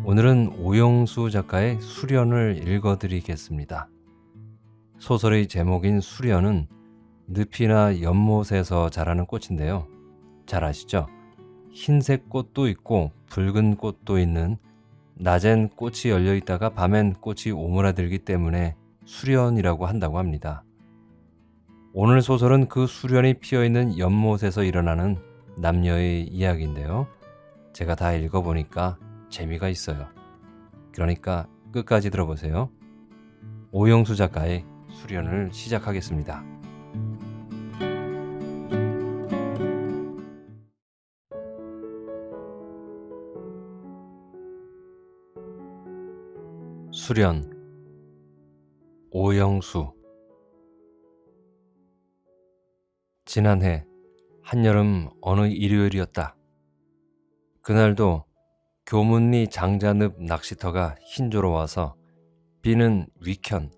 오늘은 오영수 작가의 수련을 읽어드리겠습니다. 소설의 제목인 수련은 늪이나 연못에서 자라는 꽃인데요. 잘 아시죠? 흰색 꽃도 있고 붉은 꽃도 있는, 낮엔 꽃이 열려 있다가 밤엔 꽃이 오므라들기 때문에 수련이라고 한다고 합니다. 오늘 소설은 그 수련이 피어있는 연못에서 일어나는 남녀의 이야기인데요. 제가 다 읽어보니까 재미가 있어요. 그러니까 끝까지 들어보세요. 오영수 작가의 수련을 시작하겠습니다. 수련, 오영수. 지난해 한여름 어느 일요일이었다. 그날도 교문리 장자늪 낚시터가 흰조로 와서 비는 위켠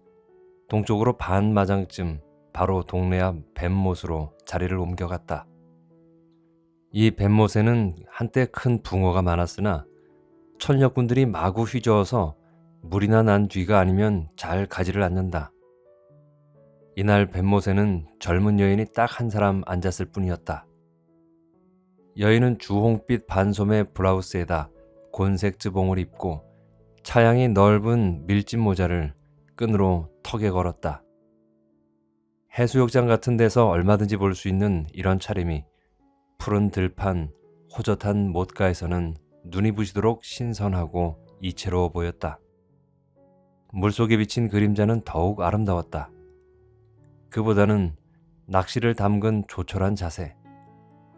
동쪽으로 반마장쯤 바로 동네 앞 뱀못으로 자리를 옮겨갔다. 이 뱀못에는 한때 큰 붕어가 많았으나 천력군들이 마구 휘저어서 물이나 난 뒤가 아니면 잘 가지를 않는다. 이날 뱀못에는 젊은 여인이 딱 한 사람 앉았을 뿐이었다. 여인은 주홍빛 반소매 블라우스에다 곤색 즈봉을 입고 차양이 넓은 밀짚 모자를 끈으로 턱에 걸었다. 해수욕장 같은 데서 얼마든지 볼 수 있는 이런 차림이 푸른 들판, 호젓한 못가에서는 눈이 부시도록 신선하고 이채로워 보였다. 물속에 비친 그림자는 더욱 아름다웠다. 그보다는 낚시를 담근 조촐한 자세,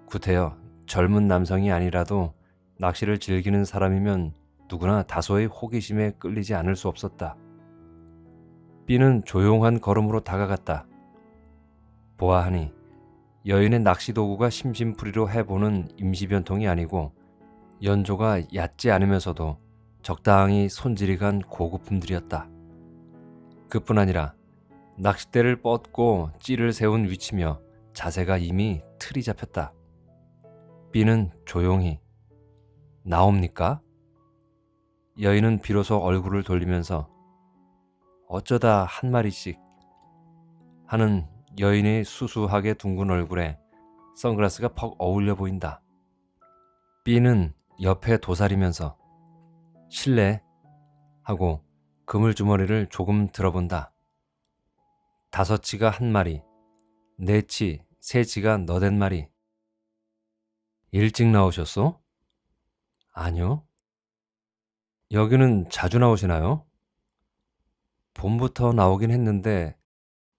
구태여 젊은 남성이 아니라도 낚시를 즐기는 사람이면 누구나 다소의 호기심에 끌리지 않을 수 없었다. B는 조용한 걸음으로 다가갔다. 보아하니 여인의 낚시 도구가 심심풀이로 해보는 임시변통이 아니고 연조가 얕지 않으면서도 적당히 손질이 간 고급품들이었다. 그뿐 아니라 낚싯대를 뻗고 찌를 세운 위치며 자세가 이미 틀이 잡혔다. B는 조용히 나옵니까? 여인은 비로소 얼굴을 돌리면서 어쩌다 한 마리씩 하는 여인의 수수하게 둥근 얼굴에 선글라스가 퍽 어울려 보인다. B는 옆에 도사리면서 실례 하고 그물주머니를 조금 들어본다. 5치가 한 마리, 4치, 3치가 너댓 마리. 일찍 나오셨소? 아니요. 여기는 자주 나오시나요? 봄부터 나오긴 했는데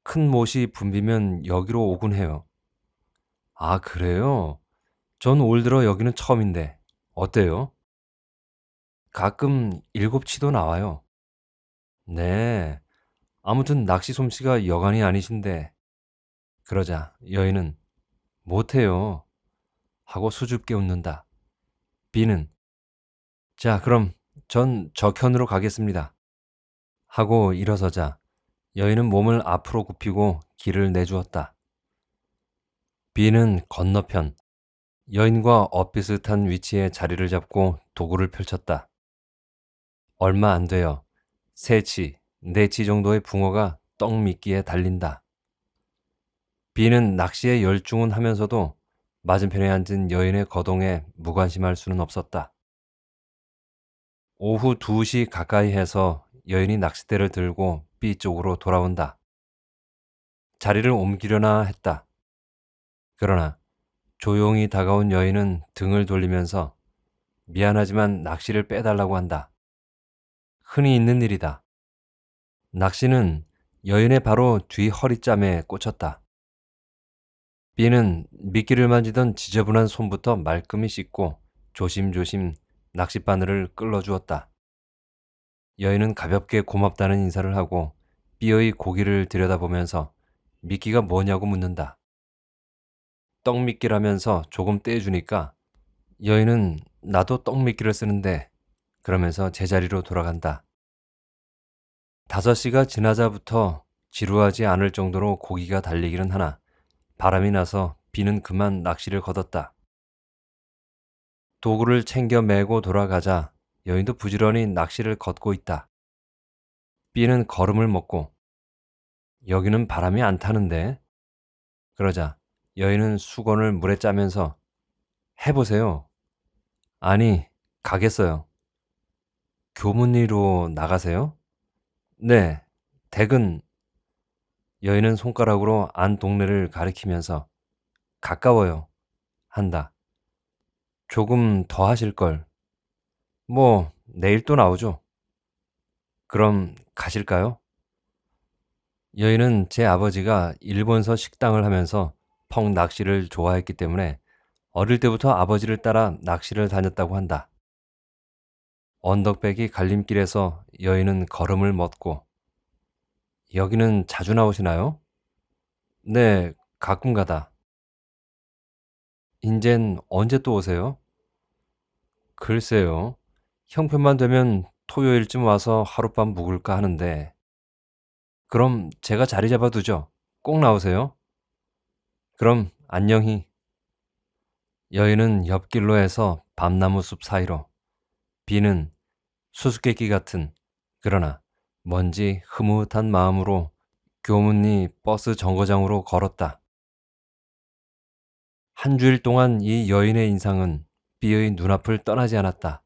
큰 못이 붐비면 여기로 오곤 해요. 아, 그래요? 전 올 들어 여기는 처음인데 어때요? 가끔 7치도 나와요. 네, 아무튼 낚시 솜씨가 여간이 아니신데. 그러자 여인은 못해요 하고 수줍게 웃는다. B는 자, 그럼 전 저편으로 가겠습니다 하고 일어서자 여인은 몸을 앞으로 굽히고 길을 내주었다. B는 건너편 여인과 엇비슷한 위치에 자리를 잡고 도구를 펼쳤다. 얼마 안 되어 3치, 4치 정도의 붕어가 떡미끼에 달린다. B는 낚시에 열중은 하면서도 맞은편에 앉은 여인의 거동에 무관심할 수는 없었다. 오후 2시 가까이 해서 여인이 낚싯대를 들고 B 쪽으로 돌아온다. 자리를 옮기려나 했다. 그러나 조용히 다가온 여인은 등을 돌리면서 미안하지만 낚시를 빼달라고 한다. 흔히 있는 일이다. 낚시는 여인의 바로 뒤 허리짬에 꽂혔다. B는 미끼를 만지던 지저분한 손부터 말끔히 씻고 조심조심 낚싯바늘을 끌어주었다. 여인은 가볍게 고맙다는 인사를 하고 B의 고기를 들여다보면서 미끼가 뭐냐고 묻는다. 떡미끼라면서 조금 떼주니까 여인은 나도 떡미끼를 쓰는데 그러면서 제자리로 돌아간다. 5시가 지나자부터 지루하지 않을 정도로 고기가 달리기는 하나 바람이 나서 B는 그만 낚시를 거뒀다. 도구를 챙겨 메고 돌아가자 여인도 부지런히 낚시를 걷고 있다. B는 걸음을 먹고 여기는 바람이 안 타는데? 그러자 여인은 수건을 물에 짜면서 해보세요. 아니, 가겠어요. 교문리로 나가세요? 네, 댁은 여인은 손가락으로 안 동네를 가리키면서 가까워요. 한다. 조금 더 하실걸. 뭐, 내일 또 나오죠. 그럼 가실까요? 여인은 제 아버지가 일본서 식당을 하면서 펑 낚시를 좋아했기 때문에 어릴 때부터 아버지를 따라 낚시를 다녔다고 한다. 언덕배기 갈림길에서 여인은 걸음을 멎고 여기는 자주 나오시나요? 네, 가끔 가다. 인젠 언제 또 오세요? 글쎄요. 형편만 되면 토요일쯤 와서 하룻밤 묵을까 하는데 그럼 제가 자리 잡아두죠. 꼭 나오세요. 그럼 안녕히. 여인은 옆길로 해서 밤나무 숲 사이로 비는 수수께끼 같은 그러나 먼지 흐뭇한 마음으로 교문리 버스 정거장으로 걸었다. 한 주일 동안 이 여인의 인상은 B의 눈앞을 떠나지 않았다.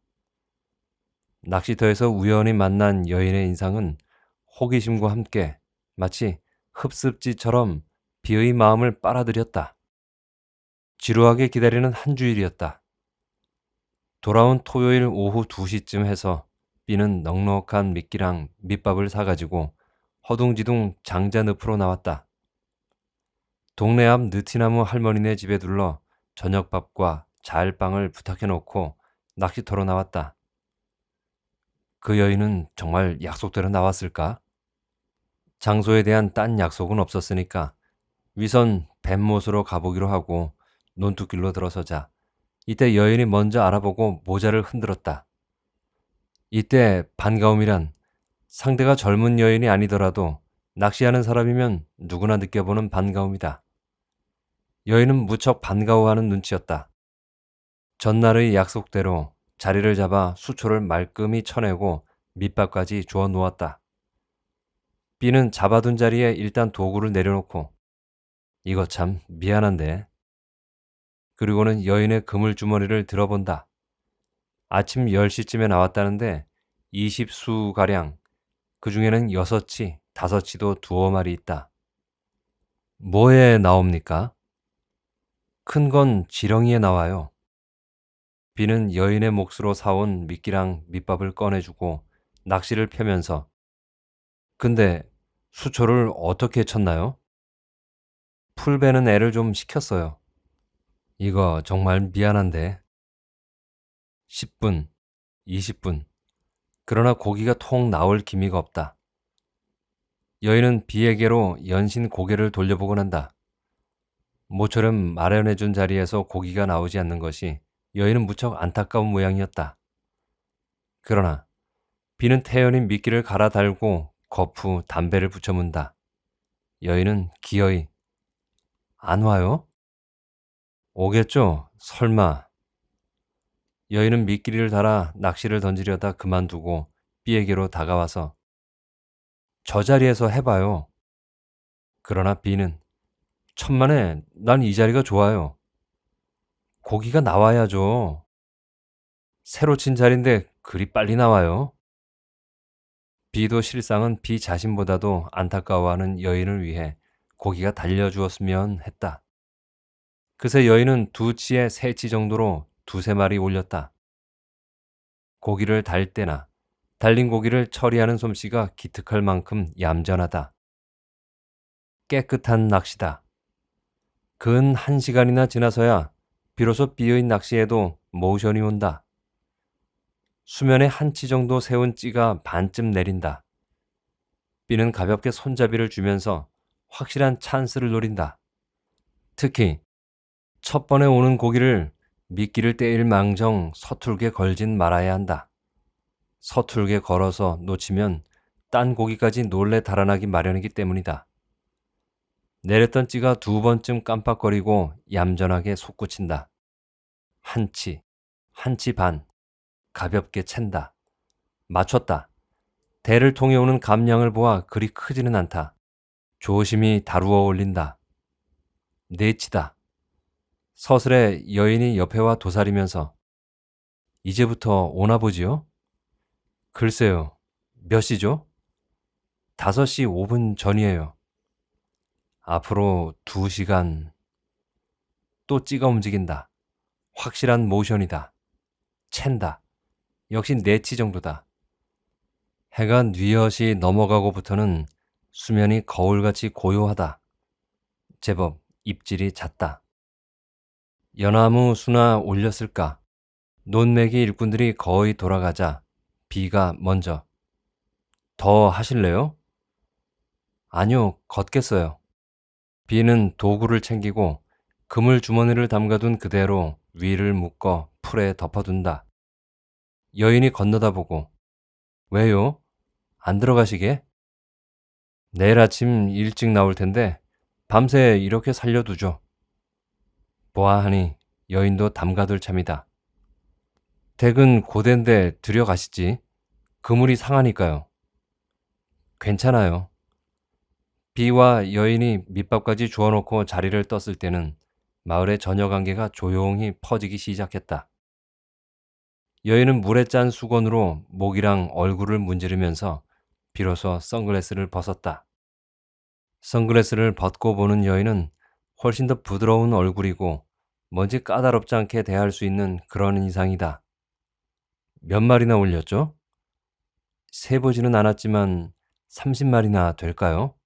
낚시터에서 우연히 만난 여인의 인상은 호기심과 함께 마치 흡습지처럼 B의 마음을 빨아들였다. 지루하게 기다리는 한 주일이었다. 돌아온 토요일 오후 2시쯤 해서 B는 넉넉한 미끼랑 밑밥을 사가지고 허둥지둥 장자 늪으로 나왔다. 동네 앞 느티나무 할머니네 집에 둘러 저녁밥과 자일빵을 부탁해놓고 낚시터로 나왔다. 그 여인은 정말 약속대로 나왔을까? 장소에 대한 딴 약속은 없었으니까 위선 뱀못으로 가보기로 하고 논두길로 들어서자 이때 여인이 먼저 알아보고 모자를 흔들었다. 이때 반가움이란 상대가 젊은 여인이 아니더라도 낚시하는 사람이면 누구나 느껴보는 반가움이다. 여인은 무척 반가워하는 눈치였다. 전날의 약속대로 자리를 잡아 수초를 말끔히 쳐내고 밑밥까지 주워 놓았다. B는 잡아둔 자리에 일단 도구를 내려놓고 이거 참 미안한데. 그리고는 여인의 그물주머니를 들어본다. 아침 10시쯤에 나왔다는데 20수가량, 그 중에는 6치, 5치도 두어 마리 있다. 뭐에 나옵니까? 큰 건 지렁이에 나와요. B는 여인의 몫으로 사온 미끼랑 밑밥을 꺼내주고 낚시를 펴면서 근데 수초를 어떻게 쳤나요? 풀베는 애를 좀 시켰어요. 이거 정말 미안한데. 10분, 20분. 그러나 고기가 통 나올 기미가 없다. 여인은 B에게로 연신 고개를 돌려보곤 한다. 모처럼 마련해준 자리에서 고기가 나오지 않는 것이 여인은 무척 안타까운 모양이었다. 그러나 B는 태연히 미끼를 갈아 달고 거푸 담배를 붙여문다. 여인은 기어이 안 와요? 오겠죠? 설마. 여인은 미끼를 달아 낚시를 던지려다 그만두고 B에게로 다가와서 저 자리에서 해봐요. 그러나 B는 천만에 난 이 자리가 좋아요. 고기가 나와야죠. 새로 친 자리인데 그리 빨리 나와요. B도 실상은 B 자신보다도 안타까워하는 여인을 위해 고기가 달려주었으면 했다. 그새 여인은 2치에 3치 정도로 두세 마리 올렸다. 고기를 달 때나 달린 고기를 처리하는 솜씨가 기특할 만큼 얌전하다. 깨끗한 낚시다. 근 1시간이나 지나서야 비로소 B의 낚시에도 모션이 온다. 수면에 1치 정도 세운 찌가 반쯤 내린다. B는 가볍게 손잡이를 주면서 확실한 찬스를 노린다. 특히 첫 번에 오는 고기를 미끼를 떼일 망정 서툴게 걸진 말아야 한다. 서툴게 걸어서 놓치면 딴 고기까지 놀래 달아나기 마련이기 때문이다. 내렸던 찌가 2번쯤 깜빡거리고 얌전하게 솟구친다. 1치, 1치 반. 가볍게 챈다. 맞췄다. 대를 통해 오는 감량을 보아 그리 크지는 않다. 조심히 다루어 올린다. 내치다. 서슬에 여인이 옆에 와 도사리면서 이제부터 오나 보지요? 글쎄요. 몇 시죠? 5시 5분 전이에요. 앞으로 2시간. 또 찍어 움직인다. 확실한 모션이다. 챈다. 역시 네치 정도다. 해가 뉘엿이 넘어가고부터는 수면이 거울같이 고요하다. 제법 입질이 잦다. 연나무 수나 올렸을까? 논매기 일꾼들이 거의 돌아가자 비가 먼저. 더 하실래요? 아니요, 걷겠어요. 비는 도구를 챙기고 그물 주머니를 담가둔 그대로 위를 묶어 풀에 덮어둔다. 여인이 건너다 보고 왜요? 안 들어가시게? 내일 아침 일찍 나올 텐데 밤새 이렇게 살려두죠. 보아하니 여인도 담가둘 참이다. 댁은 고된데 들여가시지. 그물이 상하니까요. 괜찮아요. 비와 여인이 밑밥까지 주워놓고 자리를 떴을 때는 마을의 저녁 안개가 조용히 퍼지기 시작했다. 여인은 물에 짠 수건으로 목이랑 얼굴을 문지르면서 비로소 선글라스를 벗었다. 선글라스를 벗고 보는 여인은 훨씬 더 부드러운 얼굴이고 뭔지 까다롭지 않게 대할 수 있는 그런 인상이다. 몇 마리나 올렸죠? 세보지는 않았지만 30마리나 될까요?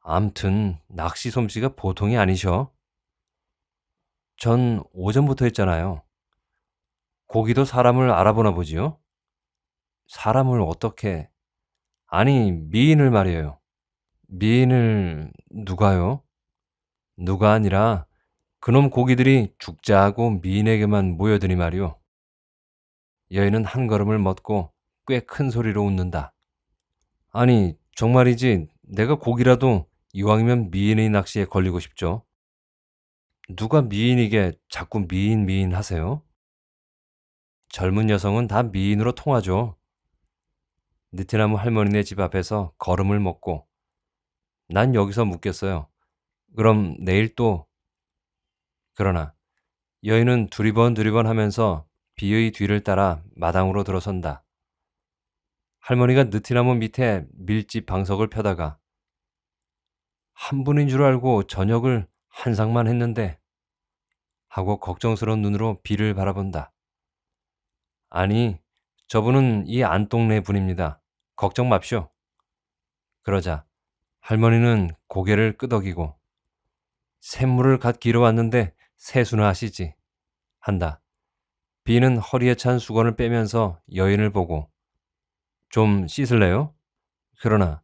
암튼 낚시 솜씨가 보통이 아니셔. 전 오전부터 했잖아요. 고기도 사람을 알아보나 보지요? 사람을 어떻게... 아니, 미인을 말이에요. 미인을 누가요? 누가 아니라 그놈 고기들이 죽자하고 미인에게만 모여드니 말이오. 여인은 한 걸음을 멎고 꽤 큰 소리로 웃는다. 아니, 정말이지 내가 고기라도 이왕이면 미인의 낚시에 걸리고 싶죠. 누가 미인이게 자꾸 미인 하세요? 젊은 여성은 다 미인으로 통하죠. 느티나무 할머니네 집 앞에서 걸음을 먹고 난 여기서 묵겠어요. 그럼 내일 또... 그러나 여인은 두리번 하면서 비의 뒤를 따라 마당으로 들어선다. 할머니가 느티나무 밑에 밀집 방석을 펴다가 한 분인 줄 알고 저녁을 한 상만 했는데 하고 걱정스러운 눈으로 비를 바라본다. 아니, 저분은 이 안동네 분입니다. 걱정 맙쇼. 그러자 할머니는 고개를 끄덕이고 샘물을 갓 길어 왔는데 세수나 하시지 한다. 비는 허리에 찬 수건을 빼면서 여인을 보고 좀 씻을래요? 그러나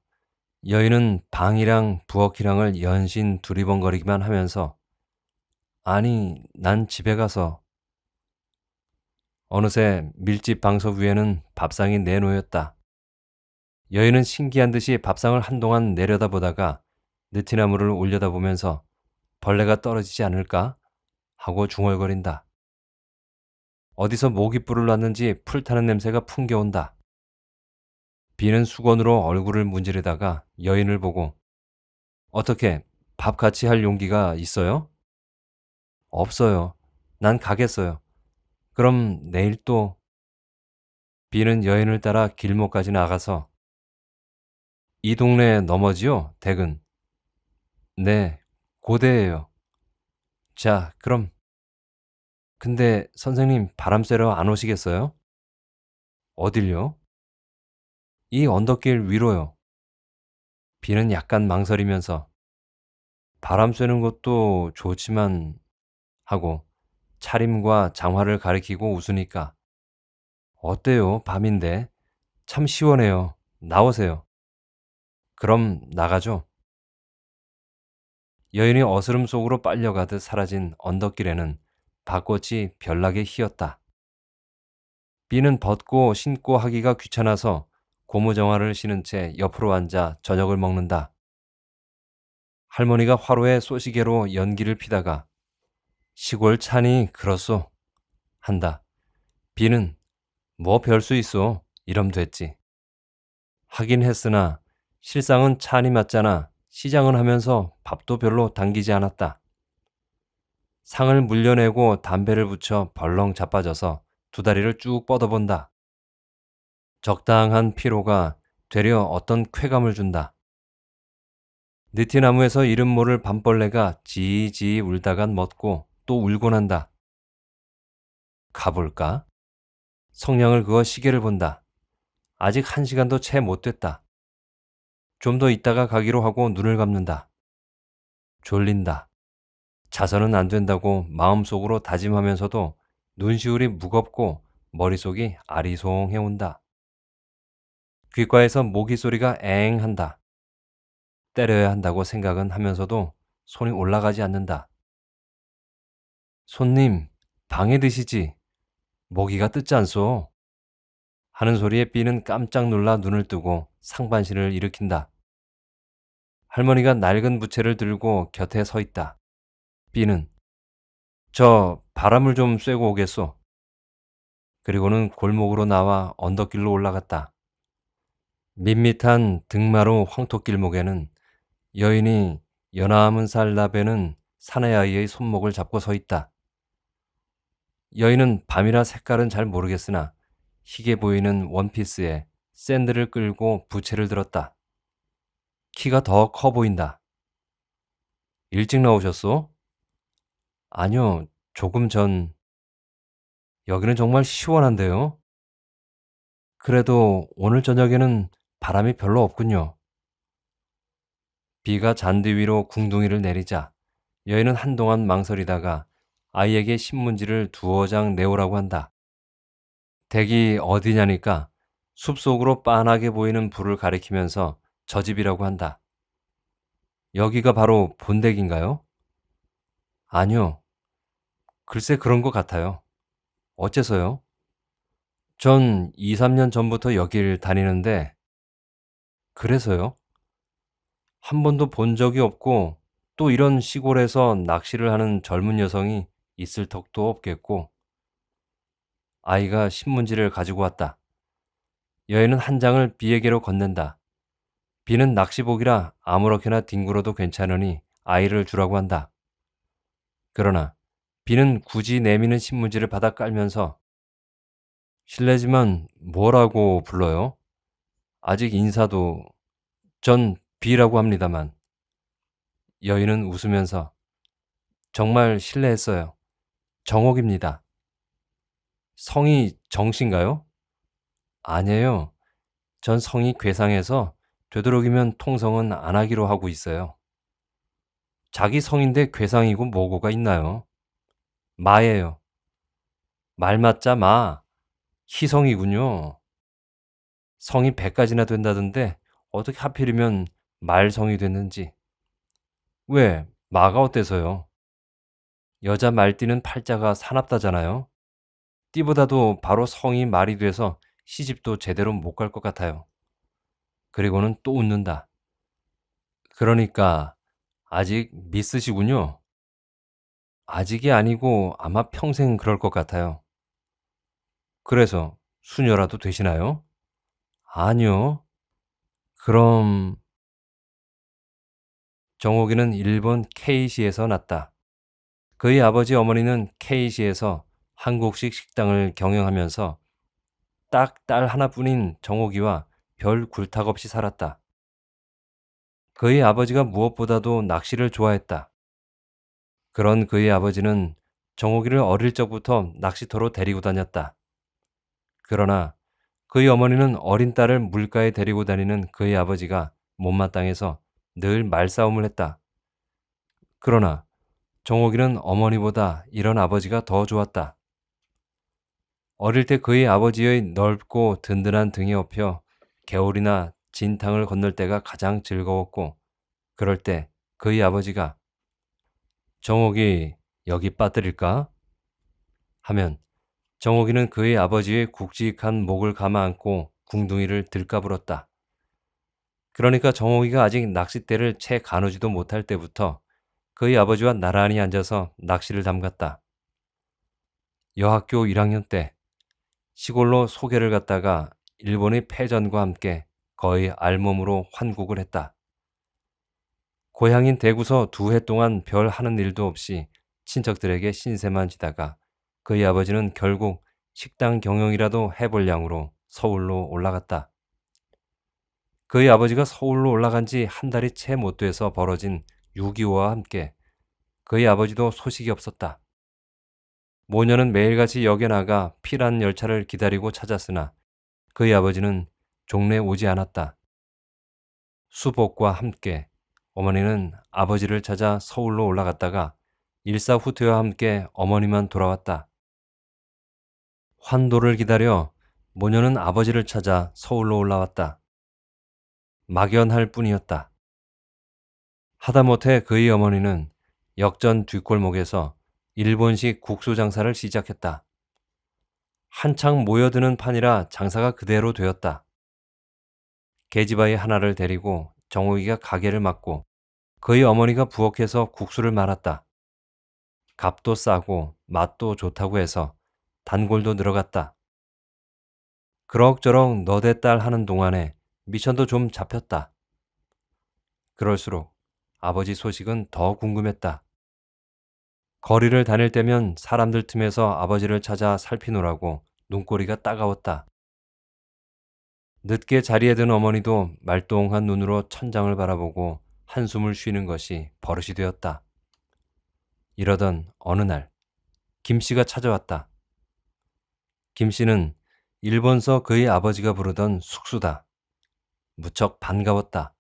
여인은 방이랑 부엌이랑을 연신 두리번거리기만 하면서 아니, 난 집에 가서... 어느새 밀집 방석 위에는 밥상이 내놓였다. 여인은 신기한 듯이 밥상을 한동안 내려다보다가 느티나무를 올려다보면서 벌레가 떨어지지 않을까 하고 중얼거린다. 어디서 모깃불을 놨는지 풀타는 냄새가 풍겨온다. 비는 수건으로 얼굴을 문지르다가 여인을 보고 어떻게 밥 같이 할 용기가 있어요? 없어요. 난 가겠어요. 그럼 내일 또... 비는 여인을 따라 길목까지 나가서 이 동네 너머지요, 댁은? 네, 고대예요. 자, 그럼... 근데 선생님 바람 쐬러 안 오시겠어요? 어딜요? 이 언덕길 위로요. 비는 약간 망설이면서 바람 쐬는 것도 좋지만 하고 차림과 장화를 가리키고 웃으니까 어때요? 밤인데 참 시원해요. 나오세요. 그럼 나가죠. 여인이 어스름 속으로 빨려가듯 사라진 언덕길에는 밭꽃이 별나게 희었다. 비는 벗고 신고 하기가 귀찮아서 고무정화를 신은 채 옆으로 앉아 저녁을 먹는다. 할머니가 화로에 쏘시개로 연기를 피다가 시골 차니 그렇소 한다. 비는 뭐 별 수 있어. 이럼 됐지. 하긴 했으나 실상은 찬이 맞잖아. 시장은 하면서 밥도 별로 당기지 않았다. 상을 물려내고 담배를 붙여 벌렁 자빠져서 두 다리를 쭉 뻗어본다. 적당한 피로가 되려 어떤 쾌감을 준다. 느티나무에서 이름 모를 밤벌레가 지지이 울다간 멎고 또 울곤 한다. 가볼까? 성냥을 그어 시계를 본다. 아직 1시간도 채 못 됐다. 좀 더 있다가 가기로 하고 눈을 감는다. 졸린다. 자서는 안 된다고 마음속으로 다짐하면서도 눈시울이 무겁고 머릿속이 아리송해온다. 귓가에서 모기 소리가 앵한다. 때려야 한다고 생각은 하면서도 손이 올라가지 않는다. 손님, 방에 드시지. 모기가 뜯지 않소. 하는 소리에 B는 깜짝 놀라 눈을 뜨고 상반신을 일으킨다. 할머니가 낡은 부채를 들고 곁에 서 있다. B는 저 바람을 좀 쐬고 오겠소. 그리고는 골목으로 나와 언덕길로 올라갔다. 밋밋한 등마루 황토길목에는 여인이 연함은 살 나베는 사내아이의 손목을 잡고 서 있다. 여인은 밤이라 색깔은 잘 모르겠으나 희게 보이는 원피스에 샌들을 끌고 부채를 들었다. 키가 더 커 보인다. 일찍 나오셨소? 아니요, 조금 전. 여기는 정말 시원한데요? 그래도 오늘 저녁에는 바람이 별로 없군요. 비가 잔디 위로 궁둥이를 내리자 여인은 한동안 망설이다가 아이에게 신문지를 2장 내오라고 한다. 댁이 어디냐니까 숲속으로 빤하게 보이는 불을 가리키면서 저 집이라고 한다. 여기가 바로 본댁인가요? 아니요. 글쎄 그런 것 같아요. 어째서요? 전 2, 3년 전부터 여길 다니는데 그래서요? 한 번도 본 적이 없고 또 이런 시골에서 낚시를 하는 젊은 여성이 있을 턱도 없겠고 아이가 신문지를 가지고 왔다. 여인은 한 장을 B에게로 건넨다. B는 낚시복이라 아무렇게나 뒹굴어도 괜찮으니 아이를 주라고 한다. 그러나 B는 굳이 내미는 신문지를 받아 깔면서 실례지만 뭐라고 불러요? 아직 인사도 전 B라고 합니다만. 여인은 웃으면서 정말 실례했어요. 정옥입니다. 성이 정씨인가요? 아니에요. 전 성이 괴상해서 되도록이면 통성은 안 하기로 하고 있어요. 자기 성인데 괴상이고 뭐고가 있나요? 마예요. 말 맞자 마. 희성이군요. 성이 100가지나 된다던데 어떻게 하필이면 말성이 됐는지. 왜? 마가 어때서요? 여자 말띠는 팔자가 사납다잖아요. 띠보다도 바로 성이 말이 돼서 시집도 제대로 못 갈 것 같아요. 그리고는 또 웃는다. 그러니까 아직 미스시군요. 아직이 아니고 아마 평생 그럴 것 같아요. 그래서 수녀라도 되시나요? 아니요. 그럼 정옥이는 일본 K시에서 났다. 그의 아버지 어머니는 K시에서 한국식 식당을 경영하면서 딱 딸 하나뿐인 정옥이와 별 굴탁 없이 살았다. 그의 아버지가 무엇보다도 낚시를 좋아했다. 그런 그의 아버지는 정옥이를 어릴 적부터 낚시터로 데리고 다녔다. 그러나 그의 어머니는 어린 딸을 물가에 데리고 다니는 그의 아버지가 못마땅해서 늘 말싸움을 했다. 그러나 정옥이는 어머니보다 이런 아버지가 더 좋았다. 어릴 때 그의 아버지의 넓고 든든한 등에 업혀 개울이나 진탕을 건널 때가 가장 즐거웠고 그럴 때 그의 아버지가 정옥이 여기 빠뜨릴까? 하면 정옥이는 그의 아버지의 굵직한 목을 감아 안고 궁둥이를 들까불었다. 그러니까 정옥이가 아직 낚싯대를 채 가누지도 못할 때부터 그의 아버지와 나란히 앉아서 낚시를 담갔다. 여학교 1학년 때 시골로 소개를 갔다가 일본의 패전과 함께 거의 알몸으로 환국을 했다. 고향인 대구서 2해 동안 별 하는 일도 없이 친척들에게 신세만 지다가 그의 아버지는 결국 식당 경영이라도 해볼 양으로 서울로 올라갔다. 그의 아버지가 서울로 올라간 지 한 달이 채 못 돼서 벌어진 6.25와 함께 그의 아버지도 소식이 없었다. 모녀는 매일같이 역에 나가 피란 열차를 기다리고 찾았으나 그의 아버지는 종래 오지 않았다. 수복과 함께 어머니는 아버지를 찾아 서울로 올라갔다가 일사후퇴와 함께 어머니만 돌아왔다. 환도를 기다려 모녀는 아버지를 찾아 서울로 올라왔다. 막연할 뿐이었다. 하다못해 그의 어머니는 역전 뒷골목에서 일본식 국수 장사를 시작했다. 한창 모여드는 판이라 장사가 그대로 되었다. 계집아이 하나를 데리고 정옥이가 가게를 맡고 그의 어머니가 부엌에서 국수를 말았다. 값도 싸고 맛도 좋다고 해서 단골도 늘어갔다. 그럭저럭 너대 딸 하는 동안에 미천도 좀 잡혔다. 그럴수록 아버지 소식은 더 궁금했다. 거리를 다닐 때면 사람들 틈에서 아버지를 찾아 살피노라고 눈꼬리가 따가웠다. 늦게 자리에 든 어머니도 말똥한 눈으로 천장을 바라보고 한숨을 쉬는 것이 버릇이 되었다. 이러던 어느 날 김씨가 찾아왔다. 김씨는 일본서 그의 아버지가 부르던 숙수다. 무척 반가웠다.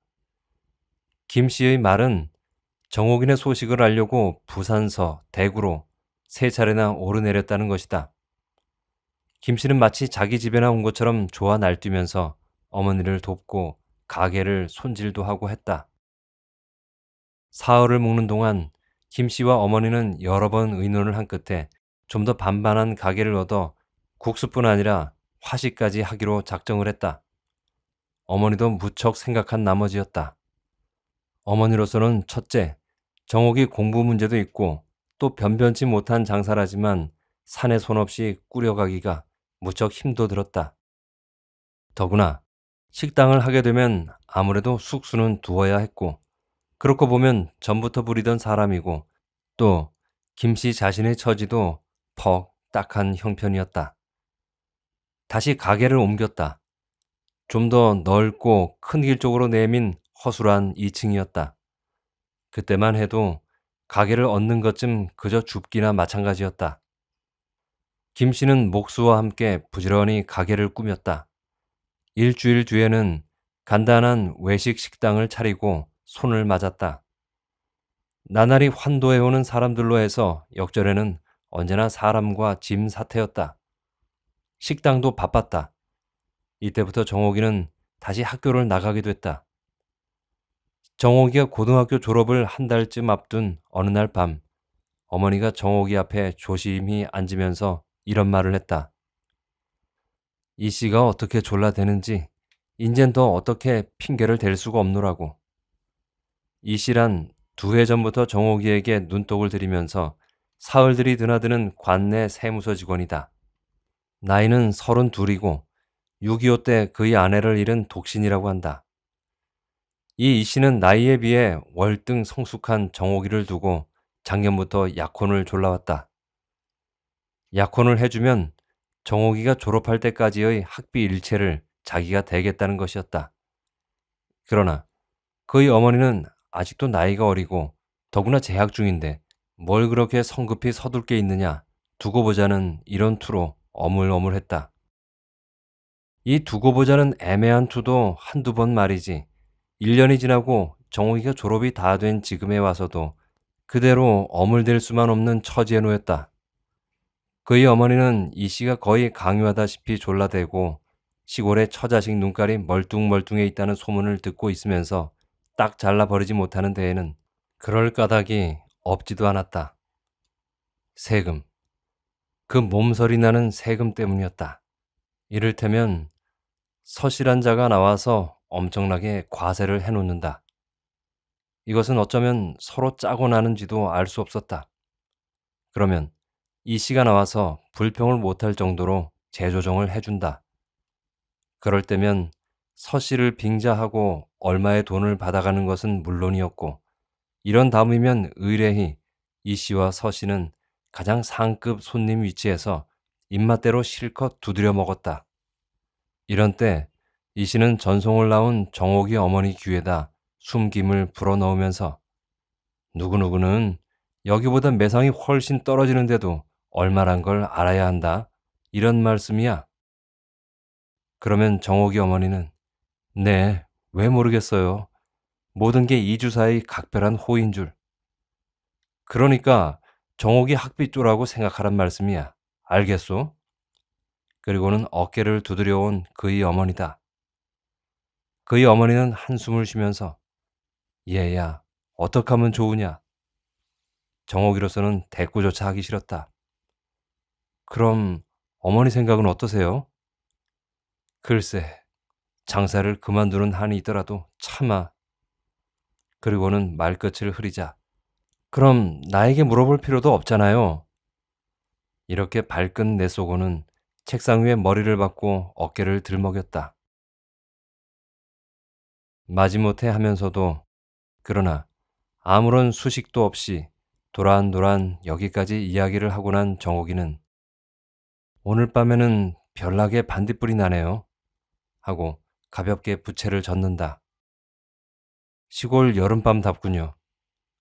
김씨의 말은 정옥인의 소식을 알려고 부산서, 대구로 3차례나 오르내렸다는 것이다. 김씨는 마치 자기 집에나 온 것처럼 좋아 날뛰면서 어머니를 돕고 가게를 손질도 하고 했다. 사흘을 묵는 동안 김씨와 어머니는 여러 번 의논을 한 끝에 좀 더 반반한 가게를 얻어 국수뿐 아니라 화식까지 하기로 작정을 했다. 어머니도 무척 생각한 나머지였다. 어머니로서는 첫째, 정옥이 공부 문제도 있고 또 변변치 못한 장사라지만 산에 손 없이 꾸려가기가 무척 힘도 들었다. 더구나 식당을 하게 되면 아무래도 숙수는 두어야 했고 그렇고 보면 전부터 부리던 사람이고 또 김씨 자신의 처지도 퍽 딱한 형편이었다. 다시 가게를 옮겼다. 좀 더 넓고 큰 길 쪽으로 내민 허술한 2층이었다. 그때만 해도 가게를 얻는 것쯤 그저 줍기나 마찬가지였다. 김씨는 목수와 함께 부지런히 가게를 꾸몄다. 일주일 뒤에는 간단한 외식 식당을 차리고 손을 맞았다. 나날이 환도해오는 사람들로 해서 역전에는 언제나 사람과 짐 사태였다. 식당도 바빴다. 이때부터 정옥이는 다시 학교를 나가게 됐다. 정옥이가 고등학교 졸업을 한 달쯤 앞둔 어느 날 밤, 어머니가 정옥이 앞에 조심히 앉으면서 이런 말을 했다. 이 씨가 어떻게 졸라대는지 인젠 더 어떻게 핑계를 댈 수가 없노라고. 이 씨란 2해 전부터 정옥이에게 눈독을 들이면서 사흘들이 드나드는 관내 세무서 직원이다. 나이는 32이고 6.25 때 그의 아내를 잃은 독신이라고 한다. 이 씨는 나이에 비해 월등 성숙한 정옥이를 두고 작년부터 약혼을 졸라왔다. 약혼을 해주면 정옥이가 졸업할 때까지의 학비 일체를 자기가 대겠다는 것이었다. 그러나 그의 어머니는 아직도 나이가 어리고 더구나 재학 중인데 뭘 그렇게 성급히 서둘 게 있느냐 두고 보자는 이런 투로 어물어물했다. 이 두고 보자는 애매한 투도 한두 번 말이지 1년이 지나고 정옥이가 졸업이 다 된 지금에 와서도 그대로 어물댈 수만 없는 처지에 놓였다. 그의 어머니는 이 씨가 거의 강요하다시피 졸라대고 시골에 처자식 눈깔이 멀뚱멀뚱해 있다는 소문을 듣고 있으면서 딱 잘라버리지 못하는 데에는 그럴 까닭이 없지도 않았다. 세금. 그 몸서리 나는 세금 때문이었다. 이를테면 서실한 자가 나와서 엄청나게 과세를 해놓는다. 이것은 어쩌면 서로 짜고 나는지도 알 수 없었다. 그러면 이 씨가 나와서 불평을 못할 정도로 재조정을 해준다. 그럴 때면 서씨를 빙자하고 얼마의 돈을 받아가는 것은 물론이었고, 이런 다음이면 의뢰히 이 씨와 서 씨는 가장 상급 손님 위치에서 입맛대로 실컷 두드려 먹었다. 이런 때 이 씨는 전송을 나온 정옥이 어머니 귀에다 숨김을 불어넣으면서 누구누구는 여기보다 매상이 훨씬 떨어지는데도 얼마란 걸 알아야 한다. 이런 말씀이야. 그러면 정옥이 어머니는 네, 왜 모르겠어요. 모든 게 이주사의 각별한 호인 줄. 그러니까 정옥이 학비조라고 생각하란 말씀이야. 알겠소? 그리고는 어깨를 두드려온 그의 어머니다. 그의 어머니는 한숨을 쉬면서 얘야, 어떡하면 좋으냐? 정옥이로서는 대꾸조차 하기 싫었다. 그럼 어머니 생각은 어떠세요? 글쎄, 장사를 그만두는 한이 있더라도 차마. 그리고는 말끝을 흐리자. 그럼 나에게 물어볼 필요도 없잖아요. 이렇게 발끈 내쏘고는 책상 위에 머리를 박고 어깨를 들먹였다. 마지못해 하면서도 그러나 아무런 수식도 없이 도란도란 여기까지 이야기를 하고 난 정옥이는 오늘 밤에는 별나게 반딧불이 나네요 하고 가볍게 부채를 젓는다. 시골 여름밤답군요.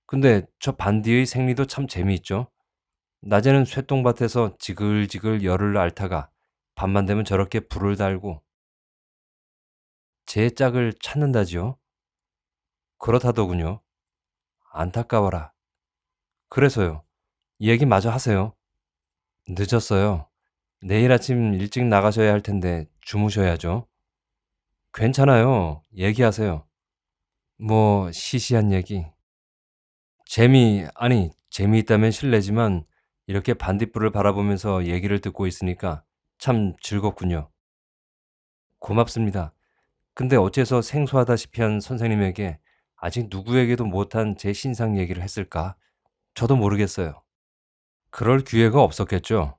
근데 저 반디의 생리도 참 재미있죠. 낮에는 쇠똥밭에서 지글지글 열을 앓다가 밤만 되면 저렇게 불을 달고 제 짝을 찾는다지요. 그렇다더군요. 안타까워라. 그래서요. 이 얘기 마저 하세요. 늦었어요. 내일 아침 일찍 나가셔야 할 텐데 주무셔야죠. 괜찮아요. 얘기하세요. 뭐 시시한 얘기. 아니 재미있다면 실례지만 이렇게 반딧불을 바라보면서 얘기를 듣고 있으니까 참 즐겁군요. 고맙습니다. 근데 어째서 생소하다시피 한 선생님에게 아직 누구에게도 못한 제 신상 얘기를 했을까? 저도 모르겠어요. 그럴 기회가 없었겠죠.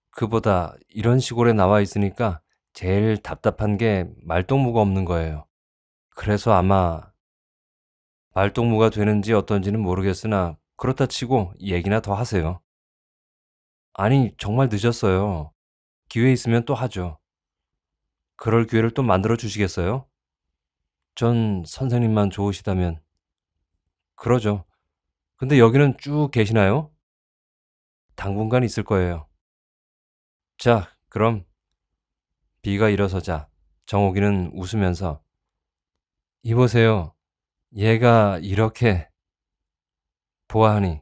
그보다 이런 시골에 나와 있으니까 제일 답답한 게 말동무가 없는 거예요. 그래서 아마 말동무가 되는지 어떤지는 모르겠으나 그렇다 치고 얘기나 더 하세요. 아니, 정말 늦었어요. 기회 있으면 또 하죠. 그럴 기회를 또 만들어 주시겠어요? 전 선생님만 좋으시다면. 그러죠. 근데 여기는 쭉 계시나요? 당분간 있을 거예요. 자, 그럼 비가 일어서자 정옥이는 웃으면서 이보세요. 얘가 이렇게 보아하니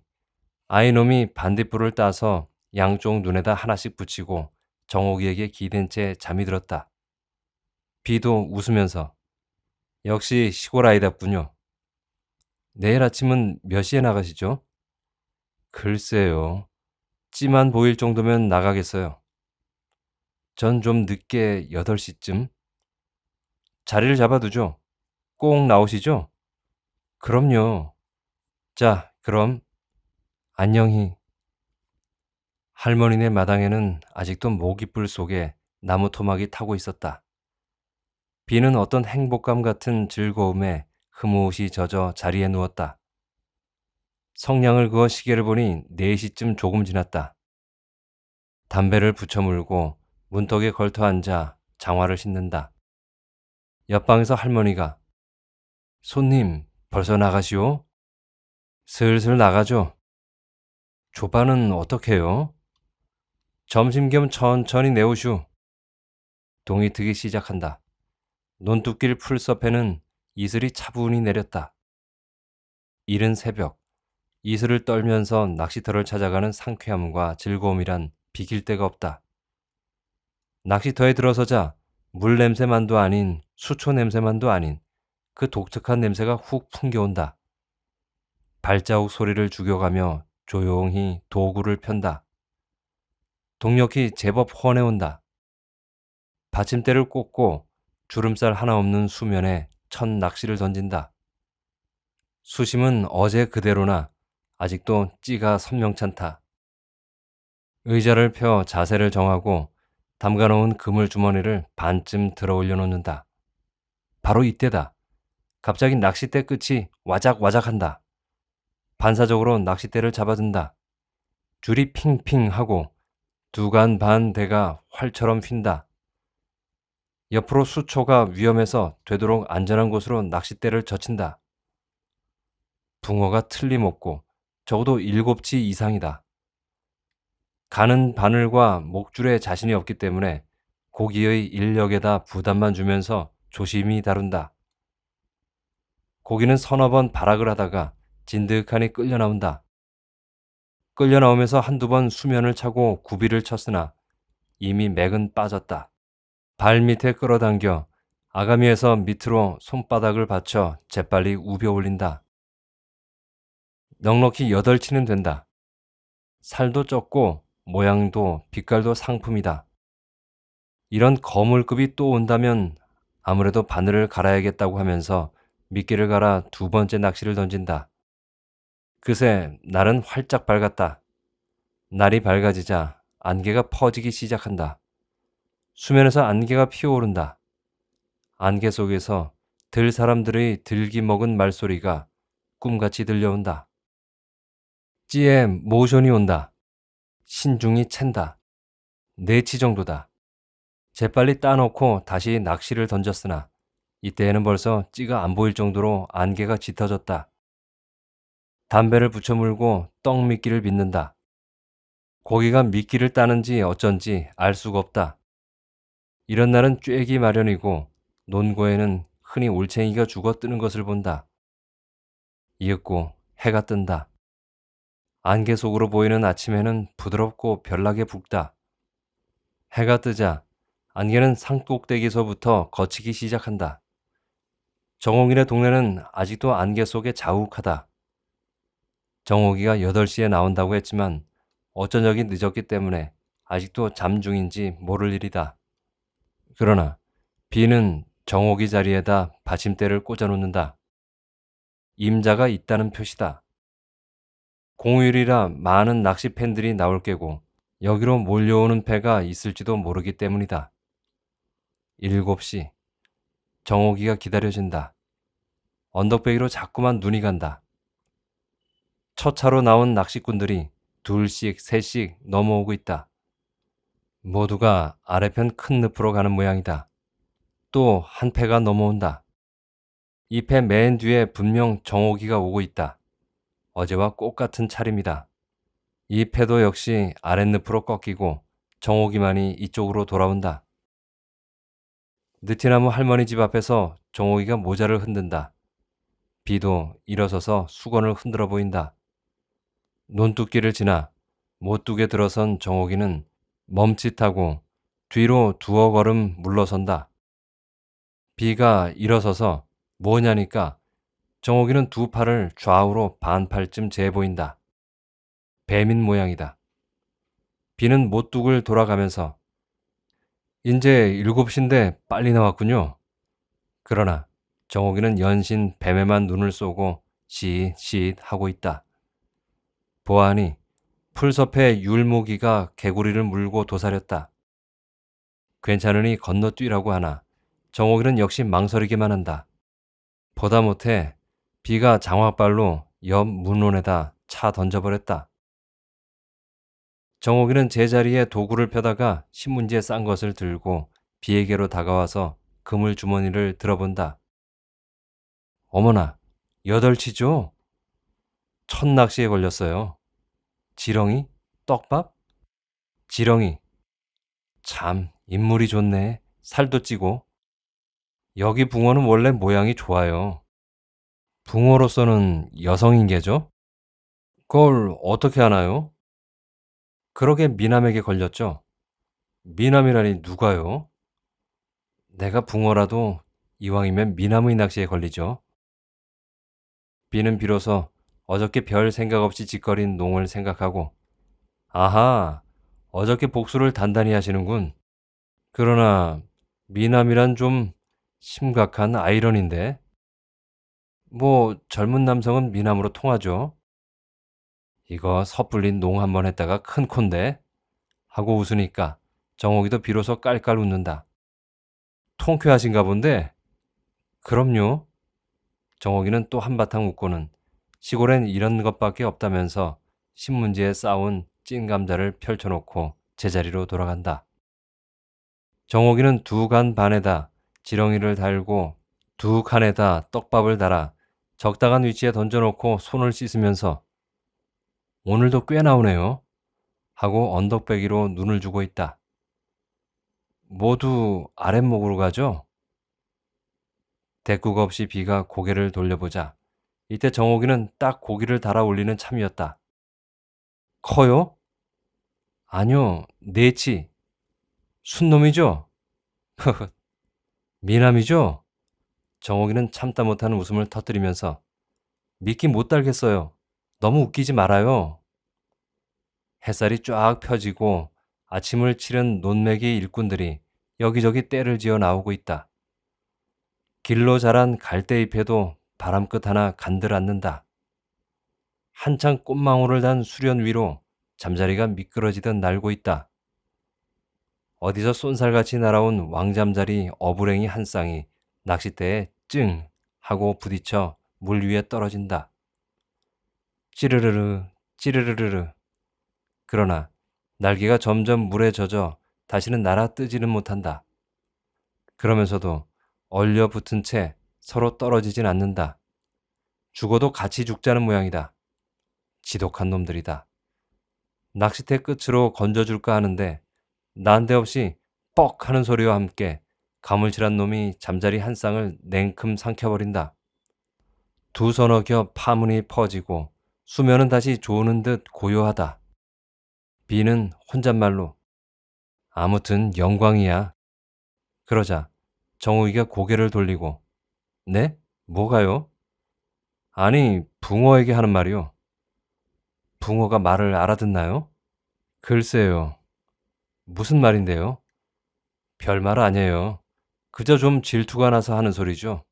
아이놈이 반딧불을 따서 양쪽 눈에다 하나씩 붙이고 정옥이에게 기댄 채 잠이 들었다. 비도 웃으면서 역시 시골 아이답군요. 내일 아침은 몇 시에 나가시죠? 글쎄요. 찌만 보일 정도면 나가겠어요. 전 좀 늦게 8시쯤. 자리를 잡아두죠. 꼭 나오시죠? 그럼요. 자, 그럼 안녕히. 할머니네 마당에는 아직도 모깃불 속에 나무 토막이 타고 있었다. 비는 어떤 행복감 같은 즐거움에 흐뭇이 젖어 자리에 누웠다. 성냥을 그어 시계를 보니 4시쯤 조금 지났다. 담배를 붙여 물고 문턱에 걸터 앉아 장화를 신는다. 옆방에서 할머니가 손님 벌써 나가시오? 슬슬 나가죠. 조반은 어떻게 해요? 점심 겸 천천히 내오슈. 동이 트기 시작한다. 논뚝길 풀섭에는 이슬이 차분히 내렸다. 이른 새벽, 이슬을 떨면서 낚시터를 찾아가는 상쾌함과 즐거움이란 비길 데가 없다. 낚시터에 들어서자 물 냄새만도 아닌 수초 냄새만도 아닌 그 독특한 냄새가 훅 풍겨온다. 발자국 소리를 죽여가며 조용히 도구를 편다. 동력이 제법 훤해온다. 받침대를 꽂고 주름살 하나 없는 수면에 첫 낚시를 던진다. 수심은 어제 그대로나 아직도 찌가 선명찮다. 의자를 펴 자세를 정하고 담가놓은 그물 주머니를 반쯤 들어 올려놓는다. 바로 이때다. 갑자기 낚싯대 끝이 와작와작한다. 반사적으로 낚싯대를 잡아든다. 줄이 핑핑 하고 두간 반 대가 활처럼 휜다. 옆으로 수초가 위험해서 되도록 안전한 곳으로 낚싯대를 젖힌다. 붕어가 틀림없고 적어도 7치 이상이다. 가는 바늘과 목줄에 자신이 없기 때문에 고기의 인력에다 부담만 주면서 조심히 다룬다. 고기는 서너 번 발악을 하다가 진득하니 끌려 나온다. 끌려 나오면서 한두 번 수면을 차고 구비를 쳤으나 이미 맥은 빠졌다. 발 밑에 끌어당겨 아가미에서 밑으로 손바닥을 받쳐 재빨리 우벼 올린다. 넉넉히 8치는 된다. 살도 적고 모양도 빛깔도 상품이다. 이런 거물급이 또 온다면 아무래도 바늘을 갈아야겠다고 하면서 미끼를 갈아 2번째 낚시를 던진다. 그새 날은 활짝 밝았다. 날이 밝아지자 안개가 퍼지기 시작한다. 수면에서 안개가 피어오른다. 안개 속에서 들 사람들의 들기 먹은 말소리가 꿈같이 들려온다. 찌에 모션이 온다. 신중히 챈다. 4치 정도다. 재빨리 따놓고 다시 낚시를 던졌으나 이때에는 벌써 찌가 안 보일 정도로 안개가 짙어졌다. 담배를 붙여 물고 떡 미끼를 빚는다. 고기가 미끼를 따는지 어쩐지 알 수가 없다. 이런 날은 쬐기 마련이고 논고에는 흔히 올챙이가 죽어 뜨는 것을 본다. 이윽고 해가 뜬다. 안개 속으로 보이는 아침에는 부드럽고 별나게 붉다. 해가 뜨자 안개는 산꼭대기서부터 걷히기 시작한다. 정옥이네 동네는 아직도 안개 속에 자욱하다. 정옥이가 8시에 나온다고 했지만 어쩌적이 늦었기 때문에 아직도 잠 중인지 모를 일이다. 그러나 비는 정옥이 자리에다 받침대를 꽂아놓는다. 임자가 있다는 표시다. 공휴일이라 많은 낚시 팬들이 나올 게고 여기로 몰려오는 배가 있을지도 모르기 때문이다. 7시 정옥이가 기다려진다. 언덕배기로 자꾸만 눈이 간다. 첫 차로 나온 낚시꾼들이 2씩 3씩 넘어오고 있다. 모두가 아래편 큰 늪으로 가는 모양이다. 또 한 패가 넘어온다. 이 패 맨 뒤에 분명 정옥이가 오고 있다. 어제와 똑같은 차림이다. 이 패도 역시 아랫늪으로 꺾이고 정옥이만이 이쪽으로 돌아온다. 느티나무 할머니 집 앞에서 정옥이가 모자를 흔든다. 비도 일어서서 수건을 흔들어 보인다. 논두길을 지나 못둑에 들어선 정옥이는 멈칫하고 뒤로 2걸음 물러선다. 비가 일어서서 뭐냐니까 정옥이는 2팔을 좌우로 반팔쯤 재어 보인다. 뱀인 모양이다. 비는 못둑을 돌아가면서 인제 7시인데 빨리 나왔군요. 그러나 정옥이는 연신 뱀에만 눈을 쏘고 시잇시잇 하고 있다. 보아하니 풀섭에 율무기가 개구리를 물고 도사렸다. 괜찮으니 건너뛰라고 하나 정옥이는 역시 망설이기만 한다. 보다 못해 비가 장화발로 옆 문론에다 차 던져버렸다. 정옥이는 제자리에 도구를 펴다가 신문지에 싼 것을 들고 비에게로 다가와서 그물 주머니를 들어본다. 어머나, 8치죠? 첫 낚시에 걸렸어요. 지렁이? 떡밥? 지렁이. 참, 인물이 좋네. 살도 찌고. 여기 붕어는 원래 모양이 좋아요. 붕어로서는 여성인계죠? 그걸 어떻게 하나요? 그러게 미남에게 걸렸죠. 미남이라니 누가요? 내가 붕어라도 이왕이면 미남의 낚시에 걸리죠. 비는 비로소 어저께 별 생각 없이 짓거린 농을 생각하고 아하, 어저께 복수를 단단히 하시는군. 그러나 미남이란 좀 심각한 아이러니인데. 뭐 젊은 남성은 미남으로 통하죠. 이거 섣불린 농 한번 했다가 큰 콘데 하고 웃으니까 정옥이도 비로소 깔깔 웃는다. 통쾌하신가 본데? 그럼요. 정옥이는 또 한바탕 웃고는 시골엔 이런 것밖에 없다면서 신문지에 쌓은 찐 감자를 펼쳐놓고 제자리로 돌아간다. 정옥이는 두 간 반에다 지렁이를 달고 두 칸에다 떡밥을 달아 적당한 위치에 던져놓고 손을 씻으면서 오늘도 꽤 나오네요 하고 언덕배기로 눈을 주고 있다. 모두 아랫목으로 가죠? 대꾸가 없이 비가 고개를 돌려보자 이때 정옥이는 딱 고기를 달아 올리는 참이었다. 커요? 아니요, 네치. 순놈이죠? 허허, 미남이죠? 정옥이는 참다 못하는 웃음을 터뜨리면서 믿기 못 달겠어요. 너무 웃기지 말아요. 햇살이 쫙 펴지고 아침을 치른 논매기 일꾼들이 여기저기 떼를 지어 나오고 있다. 길로 자란 갈대잎에도 바람끝 하나 간들 않는다. 한창 꽃망울을 단 수련 위로 잠자리가 미끄러지듯 날고 있다. 어디서 쏜살같이 날아온 왕잠자리 어부랭이 한 쌍이 낚싯대에 찡 하고 부딪혀 물 위에 떨어진다. 찌르르르 찌르르르르. 그러나 날개가 점점 물에 젖어 다시는 날아뜨지는 못한다. 그러면서도 얼려붙은 채 서로 떨어지진 않는다. 죽어도 같이 죽자는 모양이다. 지독한 놈들이다. 낚싯대 끝으로 건져줄까 하는데 난데없이 뻑 하는 소리와 함께 가물치란 놈이 잠자리 한 쌍을 냉큼 삼켜버린다. 두 서너 겹 파문이 퍼지고 수면은 다시 조는 듯 고요하다. 비는 혼잣말로 아무튼 영광이야. 그러자 정우이가 고개를 돌리고 네? 뭐가요? 아니 붕어에게 하는 말이요. 붕어가 말을 알아듣나요? 글쎄요. 무슨 말인데요? 별말 아니에요. 그저 좀 질투가 나서 하는 소리죠.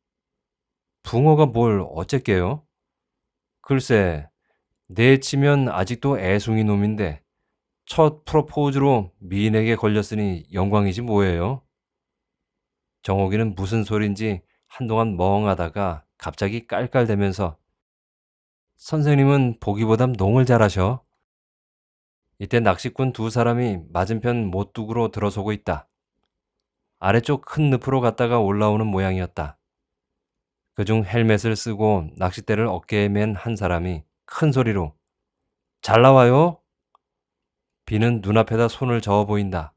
붕어가 뭘 어쨌게요? 글쎄, 내 치면 아직도 애송이 놈인데 첫 프로포즈로 미인에게 걸렸으니 영광이지 뭐예요? 정옥이는 무슨 소린지 한동안 멍하다가 갑자기 깔깔대면서 선생님은 보기보단 농을 잘하셔. 이때 낚시꾼 두 사람이 맞은편 못둑으로 들어서고 있다. 아래쪽 큰 늪으로 갔다가 올라오는 모양이었다. 그중 헬멧을 쓰고 낚싯대를 어깨에 맨 한 사람이 큰 소리로 잘 나와요? 비는 눈앞에다 손을 저어 보인다.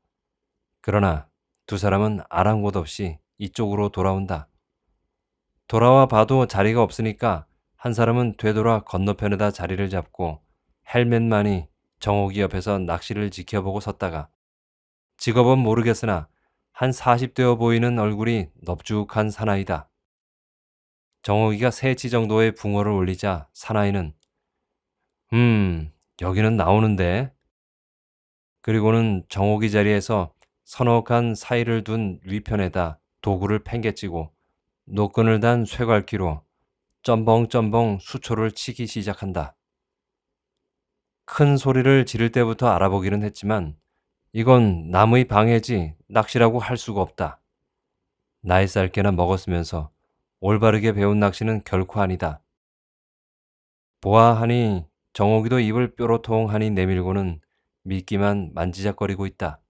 그러나 두 사람은 아랑곳 없이 이쪽으로 돌아온다. 돌아와 봐도 자리가 없으니까 한 사람은 되돌아 건너편에다 자리를 잡고 헬멧만이 정옥이 옆에서 낚시를 지켜보고 섰다가 직업은 모르겠으나 한 40대여 보이는 얼굴이 넙죽한 사나이다. 정옥이가 세치 정도의 붕어를 올리자 사나이는 여기는 나오는데. 그리고는 정옥이 자리에서 서너 칸 사이를 둔 위편에다 도구를 팽개치고 노끈을 단 쇠갈기로 쩌벙쩌벙 수초를 치기 시작한다. 큰 소리를 지를 때부터 알아보기는 했지만 이건 남의 방해지 낚시라고 할 수가 없다. 나이 쌀게나 먹었으면서 올바르게 배운 낚시는 결코 아니다. 보아하니 정옥이도 입을 뾰로통하니 내밀고는 미끼만 만지작거리고 있다.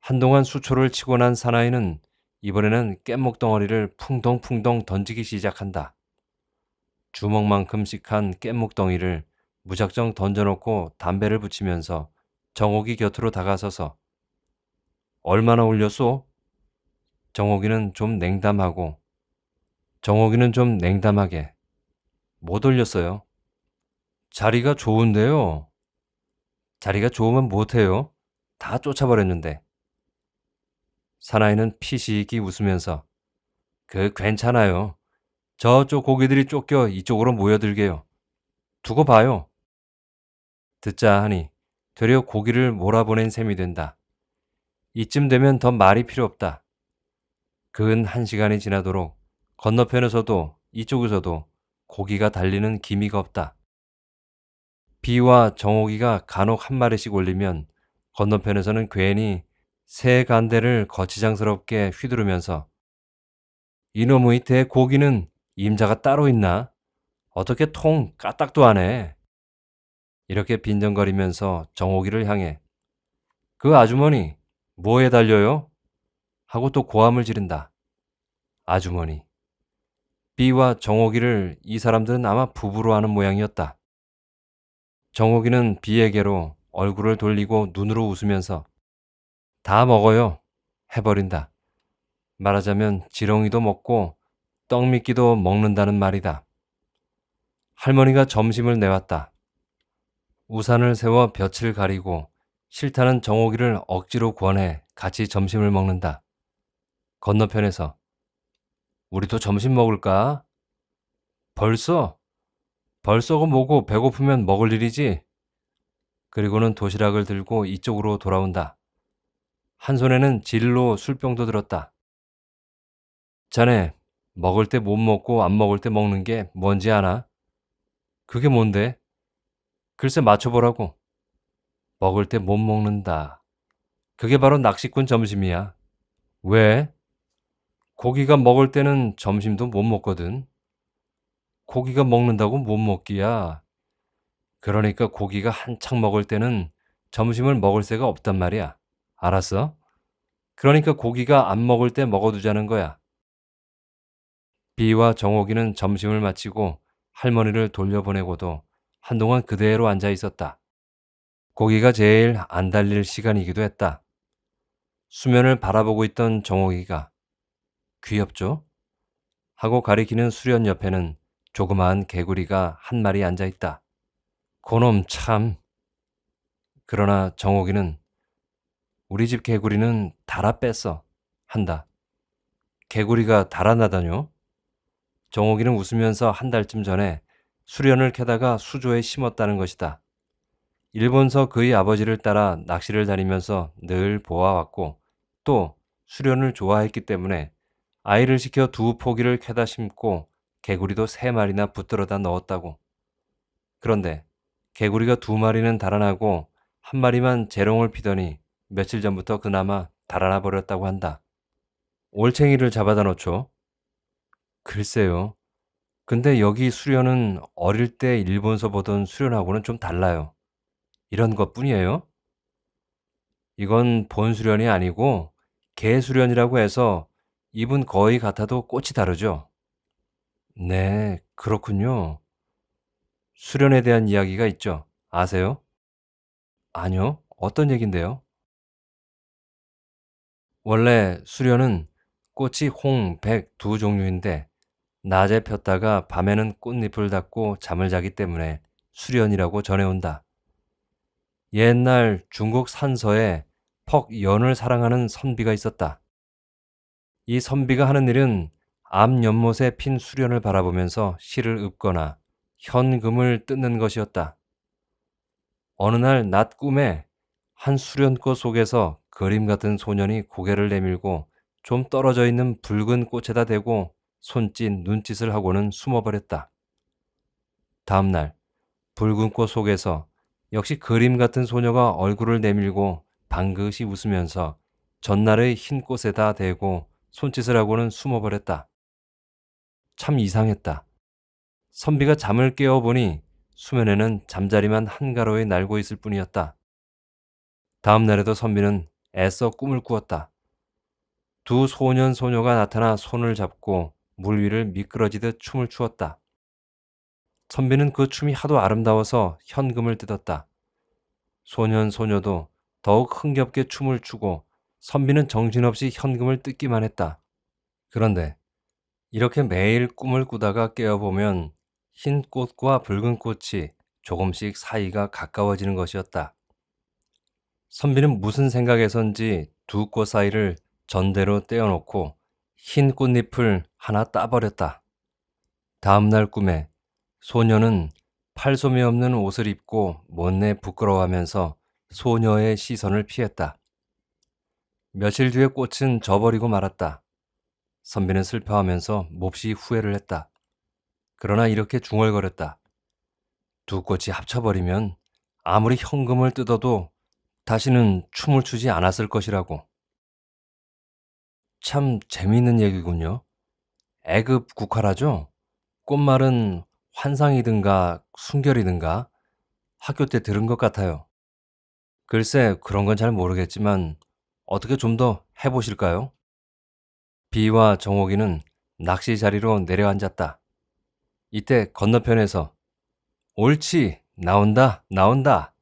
한동안 수초를 치고 난 사나이는 이번에는 깻목 덩어리를 풍덩풍덩 던지기 시작한다. 주먹만큼씩한 깻목 덩이를 무작정 던져놓고 담배를 붙이면서 정옥이 곁으로 다가서서 얼마나 올렸소? 정옥이는 좀 냉담하게 못 올렸어요. 자리가 좋은데요. 자리가 좋으면 못해요. 다 쫓아버렸는데. 사나이는 피시익이 웃으면서 괜찮아요. 저쪽 고기들이 쫓겨 이쪽으로 모여들게요. 두고 봐요. 듣자 하니 되려 고기를 몰아보낸 셈이 된다. 이쯤 되면 더 말이 필요 없다. 근 1시간이 지나도록 건너편에서도 이쪽에서도 고기가 달리는 기미가 없다. 비와 정옥이가 간혹 한 마리씩 올리면 건너편에서는 괜히 새 간대를 거치장스럽게 휘두르면서 이놈의 대고기는 임자가 따로 있나? 어떻게 통 까딱도 안 해? 이렇게 빈정거리면서 정옥이를 향해 그 아주머니 뭐에 달려요? 하고 또 고함을 지른다. 아주머니. B와 정옥이를 이 사람들은 아마 부부로 하는 모양이었다. 정옥이는 B에게로 얼굴을 돌리고 눈으로 웃으면서 다 먹어요. 해버린다. 말하자면 지렁이도 먹고 떡미끼도 먹는다는 말이다. 할머니가 점심을 내왔다. 우산을 세워 볕을 가리고 싫다는 정옥이를 억지로 권해 같이 점심을 먹는다. 건너편에서 우리도 점심 먹을까? 벌써? 벌써고 뭐고 배고프면 먹을 일이지? 그리고는 도시락을 들고 이쪽으로 돌아온다. 한 손에는 진로 술병도 들었다. 자네, 먹을 때 못 먹고 안 먹을 때 먹는 게 뭔지 아나? 그게 뭔데? 글쎄 맞춰보라고. 먹을 때 못 먹는다. 그게 바로 낚시꾼 점심이야. 왜? 고기가 먹을 때는 점심도 못 먹거든. 고기가 먹는다고 못 먹기야. 그러니까 고기가 한창 먹을 때는 점심을 먹을 새가 없단 말이야. 알았어? 그러니까 고기가 안 먹을 때 먹어두자는 거야. 비와 정옥이는 점심을 마치고 할머니를 돌려보내고도 한동안 그대로 앉아 있었다. 고기가 제일 안 달릴 시간이기도 했다. 수면을 바라보고 있던 정옥이가 귀엽죠? 하고 가리키는 수련 옆에는 조그마한 개구리가 한 마리 앉아 있다. 고놈 참. 그러나 정옥이는 우리 집 개구리는 달아 뺐어. 한다. 개구리가 달아나다뇨? 정옥이는 웃으면서 한 달쯤 전에 수련을 캐다가 수조에 심었다는 것이다. 일본서 그의 아버지를 따라 낚시를 다니면서 늘 보아왔고 또 수련을 좋아했기 때문에 아이를 시켜 두 포기를 캐다 심고 개구리도 3마리나 붙들어다 넣었다고. 그런데 개구리가 2마리는 달아나고 1마리만 재롱을 피더니 며칠 전부터 그나마 달아나 버렸다고 한다. 올챙이를 잡아다 놓죠. 글쎄요. 근데 여기 수련은 어릴 때 일본서 보던 수련하고는 좀 달라요. 이런 것뿐이에요. 이건 본수련이 아니고 개수련이라고 해서 입은 거의 같아도 꽃이 다르죠. 네, 그렇군요. 수련에 대한 이야기가 있죠. 아세요? 아니요. 어떤 얘긴데요? 원래 수련은 꽃이 홍, 백 두 종류인데 낮에 폈다가 밤에는 꽃잎을 닫고 잠을 자기 때문에 수련이라고 전해온다. 옛날 중국 산서에 퍽연을 사랑하는 선비가 있었다. 이 선비가 하는 일은 앞 연못에 핀 수련을 바라보면서 시를 읊거나 현금을 뜯는 것이었다. 어느 날 낮 꿈에 한 수련꽃 속에서 그림 같은 소년이 고개를 내밀고 좀 떨어져 있는 붉은 꽃에다 대고 손짓, 눈짓을 하고는 숨어버렸다. 다음 날 붉은 꽃 속에서 역시 그림 같은 소녀가 얼굴을 내밀고 방긋이 웃으면서 전날의 흰 꽃에다 대고 손짓을 하고는 숨어버렸다. 참 이상했다. 선비가 잠을 깨어보니 수면에는 잠자리만 한가로이 날고 있을 뿐이었다. 다음 날에도 선비는 애써 꿈을 꾸었다. 두 소년 소녀가 나타나 손을 잡고 물 위를 미끄러지듯 춤을 추었다. 선비는 그 춤이 하도 아름다워서 현금을 뜯었다. 소년 소녀도 더욱 흥겹게 춤을 추고 선비는 정신없이 현금을 뜯기만 했다. 그런데 이렇게 매일 꿈을 꾸다가 깨어보면 흰 꽃과 붉은 꽃이 조금씩 사이가 가까워지는 것이었다. 선비는 무슨 생각에선지 두 꽃 사이를 전대로 떼어놓고 흰 꽃잎을 하나 따버렸다. 다음 날 꿈에 소녀는 팔소미 없는 옷을 입고 못내 부끄러워하면서 소녀의 시선을 피했다. 며칠 뒤에 꽃은 져버리고 말았다. 선비는 슬퍼하면서 몹시 후회를 했다. 그러나 이렇게 중얼거렸다. 두 꽃이 합쳐버리면 아무리 현금을 뜯어도 다시는 춤을 추지 않았을 것이라고. 참 재미있는 얘기군요. 애급국화라죠? 꽃말은 환상이든가 순결이든가 학교 때 들은 것 같아요. 글쎄, 그런 건 잘 모르겠지만 어떻게 좀 더 해보실까요? 비와 정옥이는 낚시 자리로 내려앉았다. 이때 건너편에서 옳지, 나온다, 나온다.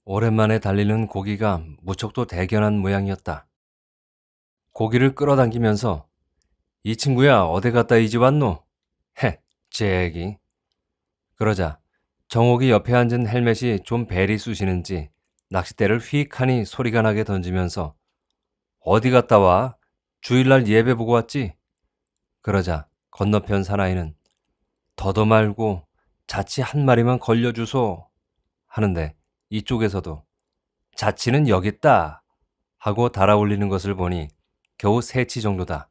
오랜만에 달리는 고기가 무척도 대견한 모양이었다. 고기를 끌어당기면서 이 친구야 어디 갔다 이제 왔노? 헤, 제 얘기. 그러자 정옥이 옆에 앉은 헬멧이 좀 벨이 쑤시는지 낚싯대를 휙하니 소리가 나게 던지면서 어디 갔다 와? 주일날 예배 보고 왔지? 그러자 건너편 사나이는 더도 말고 자치 한 마리만 걸려주소 하는데 이쪽에서도 자치는 여기 있다 하고 달아올리는 것을 보니 겨우 세치 정도다.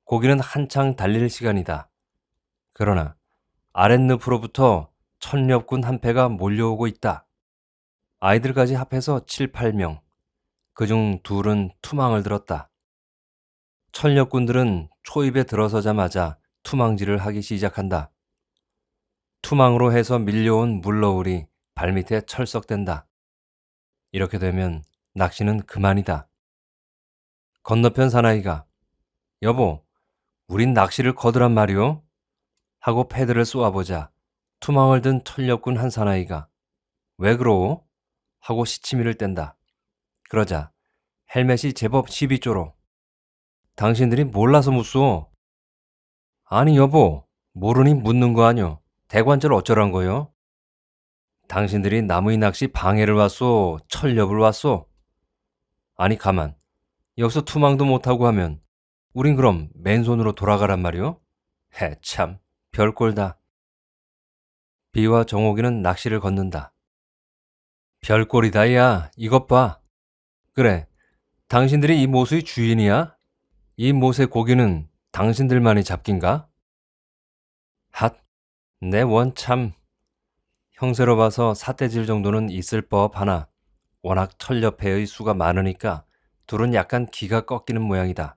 고기는 한창 달릴 시간이다. 그러나 아랫늪으로부터 천렵군 한 패가 몰려오고 있다. 아이들까지 합해서 7, 8명. 그중 둘은 투망을 들었다. 천렵군들은 초입에 들어서자마자 투망질을 하기 시작한다. 투망으로 해서 밀려온 물너울이 발밑에 철썩댄다. 이렇게 되면 낚시는 그만이다. 건너편 사나이가 여보, 우린 낚시를 거두란 말이오? 하고 패드를 쏘아보자 투망을 든 천렵군 한 사나이가 왜 그러오? 하고 시치미를 뗀다. 그러자 헬멧이 제법 시비쪼로 당신들이 몰라서 묻소. 아니 여보, 모르니 묻는 거 아뇨. 대관절 어쩌란 거요? 당신들이 나무의 낚시 방해를 왔소? 철렵을 왔소? 아니 가만, 여기서 투망도 못하고 하면 우린 그럼 맨손으로 돌아가란 말이오? 해참, 별꼴다. 비와 정옥이는 낚시를 걷는다. 별꼴이다 야, 이것 봐. 그래, 당신들이 이 못의 주인이야? 이 못의 고기는 당신들만이 잡긴가? 핫, 내 원 참. 형세로 봐서 삿대질 정도는 있을 법하나 워낙 천렵회의 수가 많으니까 둘은 약간 기가 꺾이는 모양이다.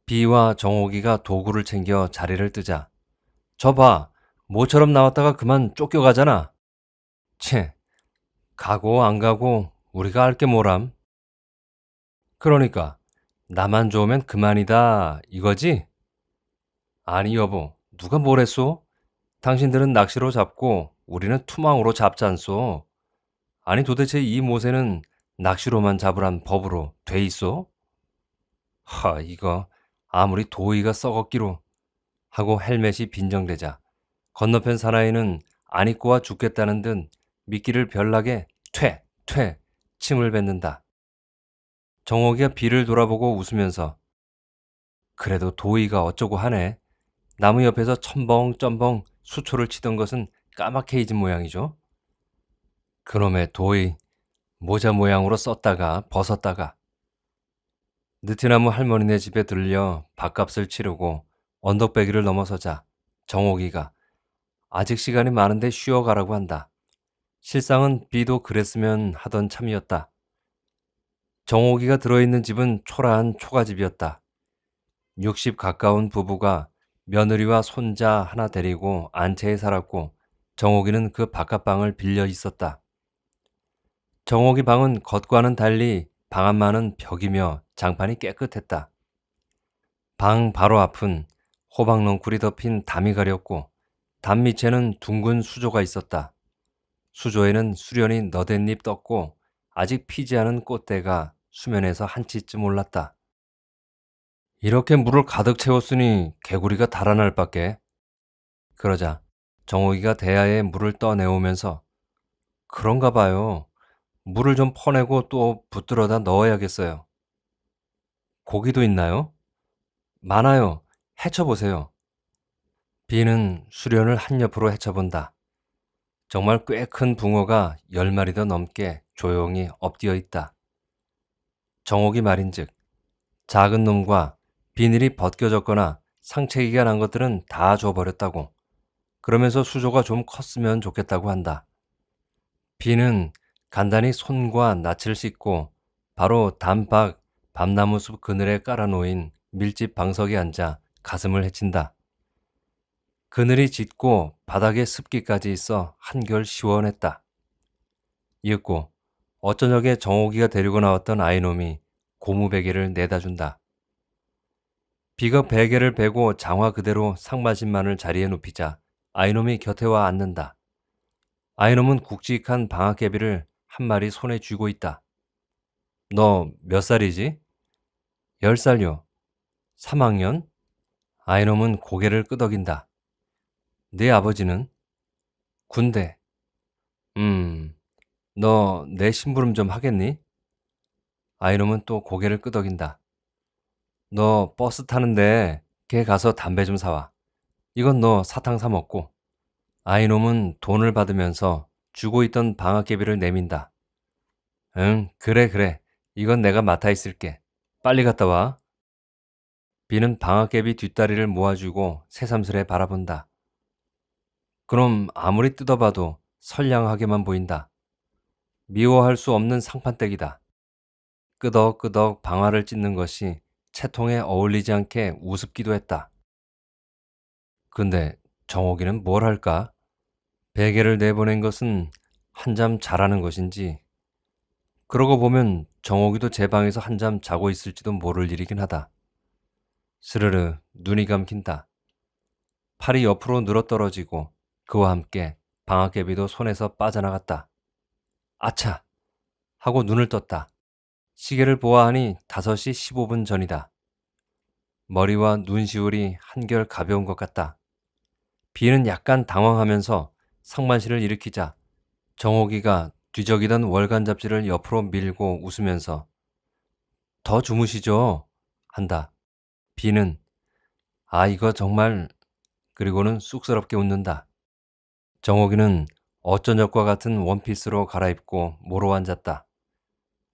비와 정옥이가 도구를 챙겨 자리를 뜨자 저 봐, 모처럼 나왔다가 그만 쫓겨가잖아. 채, 가고 안 가고 우리가 알 게 뭐람. 그러니까 나만 좋으면 그만이다 이거지? 아니 여보, 누가 뭐랬소? 당신들은 낚시로 잡고 우리는 투망으로 잡잖소. 아니 도대체 이 못에는 낚시로만 잡으란 법으로 돼 있소? 이거 아무리 도의가 썩었기로 하고 헬멧이 빈정대자 건너편 사나이는 안 입고 와 죽겠다는 듯 미끼를 별나게 퇴 침을 뱉는다. 정옥이가 비를 돌아보고 웃으면서 그래도 도의가 어쩌고 하네. 나무 옆에서 첨벙첨벙 수초를 치던 것은 까맣게 잊은 모양이죠. 그놈의 도의 모자 모양으로 썼다가 벗었다가 느티나무 할머니네 집에 들려 밥값을 치르고 언덕배기를 넘어서자 정옥이가 아직 시간이 많은데 쉬어가라고 한다. 실상은 비도 그랬으면 하던 참이었다. 정옥이가 들어있는 집은 초라한 초가집이었다. 60 가까운 부부가 며느리와 손자 하나 데리고 안채에 살았고 정옥이는 그 바깥방을 빌려 있었다. 정옥이 방은 겉과는 달리 방안만은 벽이며 장판이 깨끗했다. 방 바로 앞은 호박넝쿨이 덮인 담이 가렸고 담 밑에는 둥근 수조가 있었다. 수조에는 수련이 너댓잎 떴고 아직 피지 않은 꽃대가 수면에서 한치쯤 올랐다. 이렇게 물을 가득 채웠으니 개구리가 달아날 밖에. 그러자 정옥이가 대야에 물을 떠내오면서 그런가 봐요. 물을 좀 퍼내고 또 붙들어다 넣어야겠어요. 고기도 있나요? 많아요. 헤쳐보세요. 비는 수련을 한 옆으로 헤쳐본다. 정말 꽤 큰 붕어가 10마리 더 넘게 조용히 엎드려 있다. 정옥이 말인즉 작은 놈과 비늘이 벗겨졌거나 상체기가 난 것들은 다 줘버렸다고. 그러면서 수조가 좀 컸으면 좋겠다고 한다. 비는 간단히 손과 낯을 씻고 바로 단박 밤나무숲 그늘에 깔아놓인 밀집 방석에 앉아 가슴을 헤친다. 그늘이 짙고 바닥에 습기까지 있어 한결 시원했다. 이윽고 어쩌녁에 정옥이가 데리고 나왔던 아이놈이 고무베개를 내다준다. 비가 베개를 베고 장화 그대로 상반신만을 자리에 눕히자 아이놈이 곁에 와 앉는다. 아이놈은 굵직한 방앗개비를 한 마리 손에 쥐고 있다. 너 몇 살이지? 10살요. 3학년? 아이놈은 고개를 끄덕인다. 네 아버지는? 군대. 너 내 심부름 좀 하겠니? 아이놈은 또 고개를 끄덕인다. 너 버스 타는데 걔 가서 담배 좀 사와. 이건 너 사탕 사 먹고. 아이놈은 돈을 받으면서 주고 있던 방앗개비를 내민다. 응, 그래, 그래. 이건 내가 맡아 있을게. 빨리 갔다 와. 비는 방앗개비 뒷다리를 모아주고 새삼스레 바라본다. 그럼 아무리 뜯어봐도 선량하게만 보인다. 미워할 수 없는 상판댁이다. 끄덕끄덕 방아를 찢는 것이 채통에 어울리지 않게 우습기도 했다. 근데 정옥이는 뭘 할까? 베개를 내보낸 것은 한잠 자라는 것인지, 그러고 보면 정옥이도 제 방에서 한잠 자고 있을지도 모를 일이긴 하다. 스르르 눈이 감긴다. 팔이 옆으로 늘어떨어지고 그와 함께 방앗개비도 손에서 빠져나갔다. 아차! 하고 눈을 떴다. 시계를 보아하니 5시 15분 전이다. 머리와 눈시울이 한결 가벼운 것 같다. 비는 약간 당황하면서 상반신을 일으키자 정옥이가 뒤적이던 월간 잡지를 옆으로 밀고 웃으면서 더 주무시죠? 한다. 비는 아 이거 정말 그리고는 쑥스럽게 웃는다. 정옥이는 어쩌녁과 같은 원피스로 갈아입고 모로 앉았다.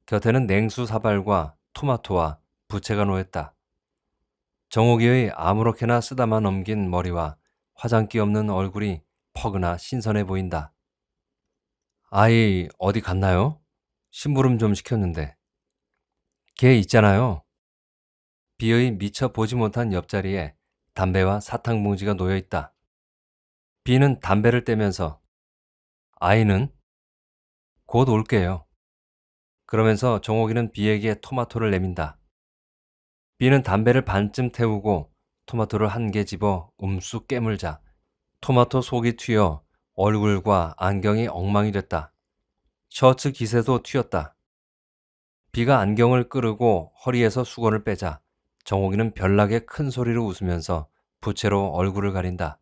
곁에는 냉수 사발과 토마토와 부채가 놓였다. 정옥이의 아무렇게나 쓰다만 넘긴 머리와 화장기 없는 얼굴이 퍼그나 신선해 보인다. 아이 어디 갔나요? 심부름 좀 시켰는데. 걔 있잖아요. 비의 미처 보지 못한 옆자리에 담배와 사탕 봉지가 놓여 있다. 비는 담배를 떼면서 아이는 곧 올게요. 그러면서 정옥이는 비에게 토마토를 내민다. 비는 담배를 반쯤 태우고 토마토를 한 개 집어 움쑥 깨물자 토마토 속이 튀어 얼굴과 안경이 엉망이 됐다. 셔츠 기세도 튀었다. 비가 안경을 끄르고 허리에서 수건을 빼자 정옥이는 별나게 큰 소리로 웃으면서 부채로 얼굴을 가린다.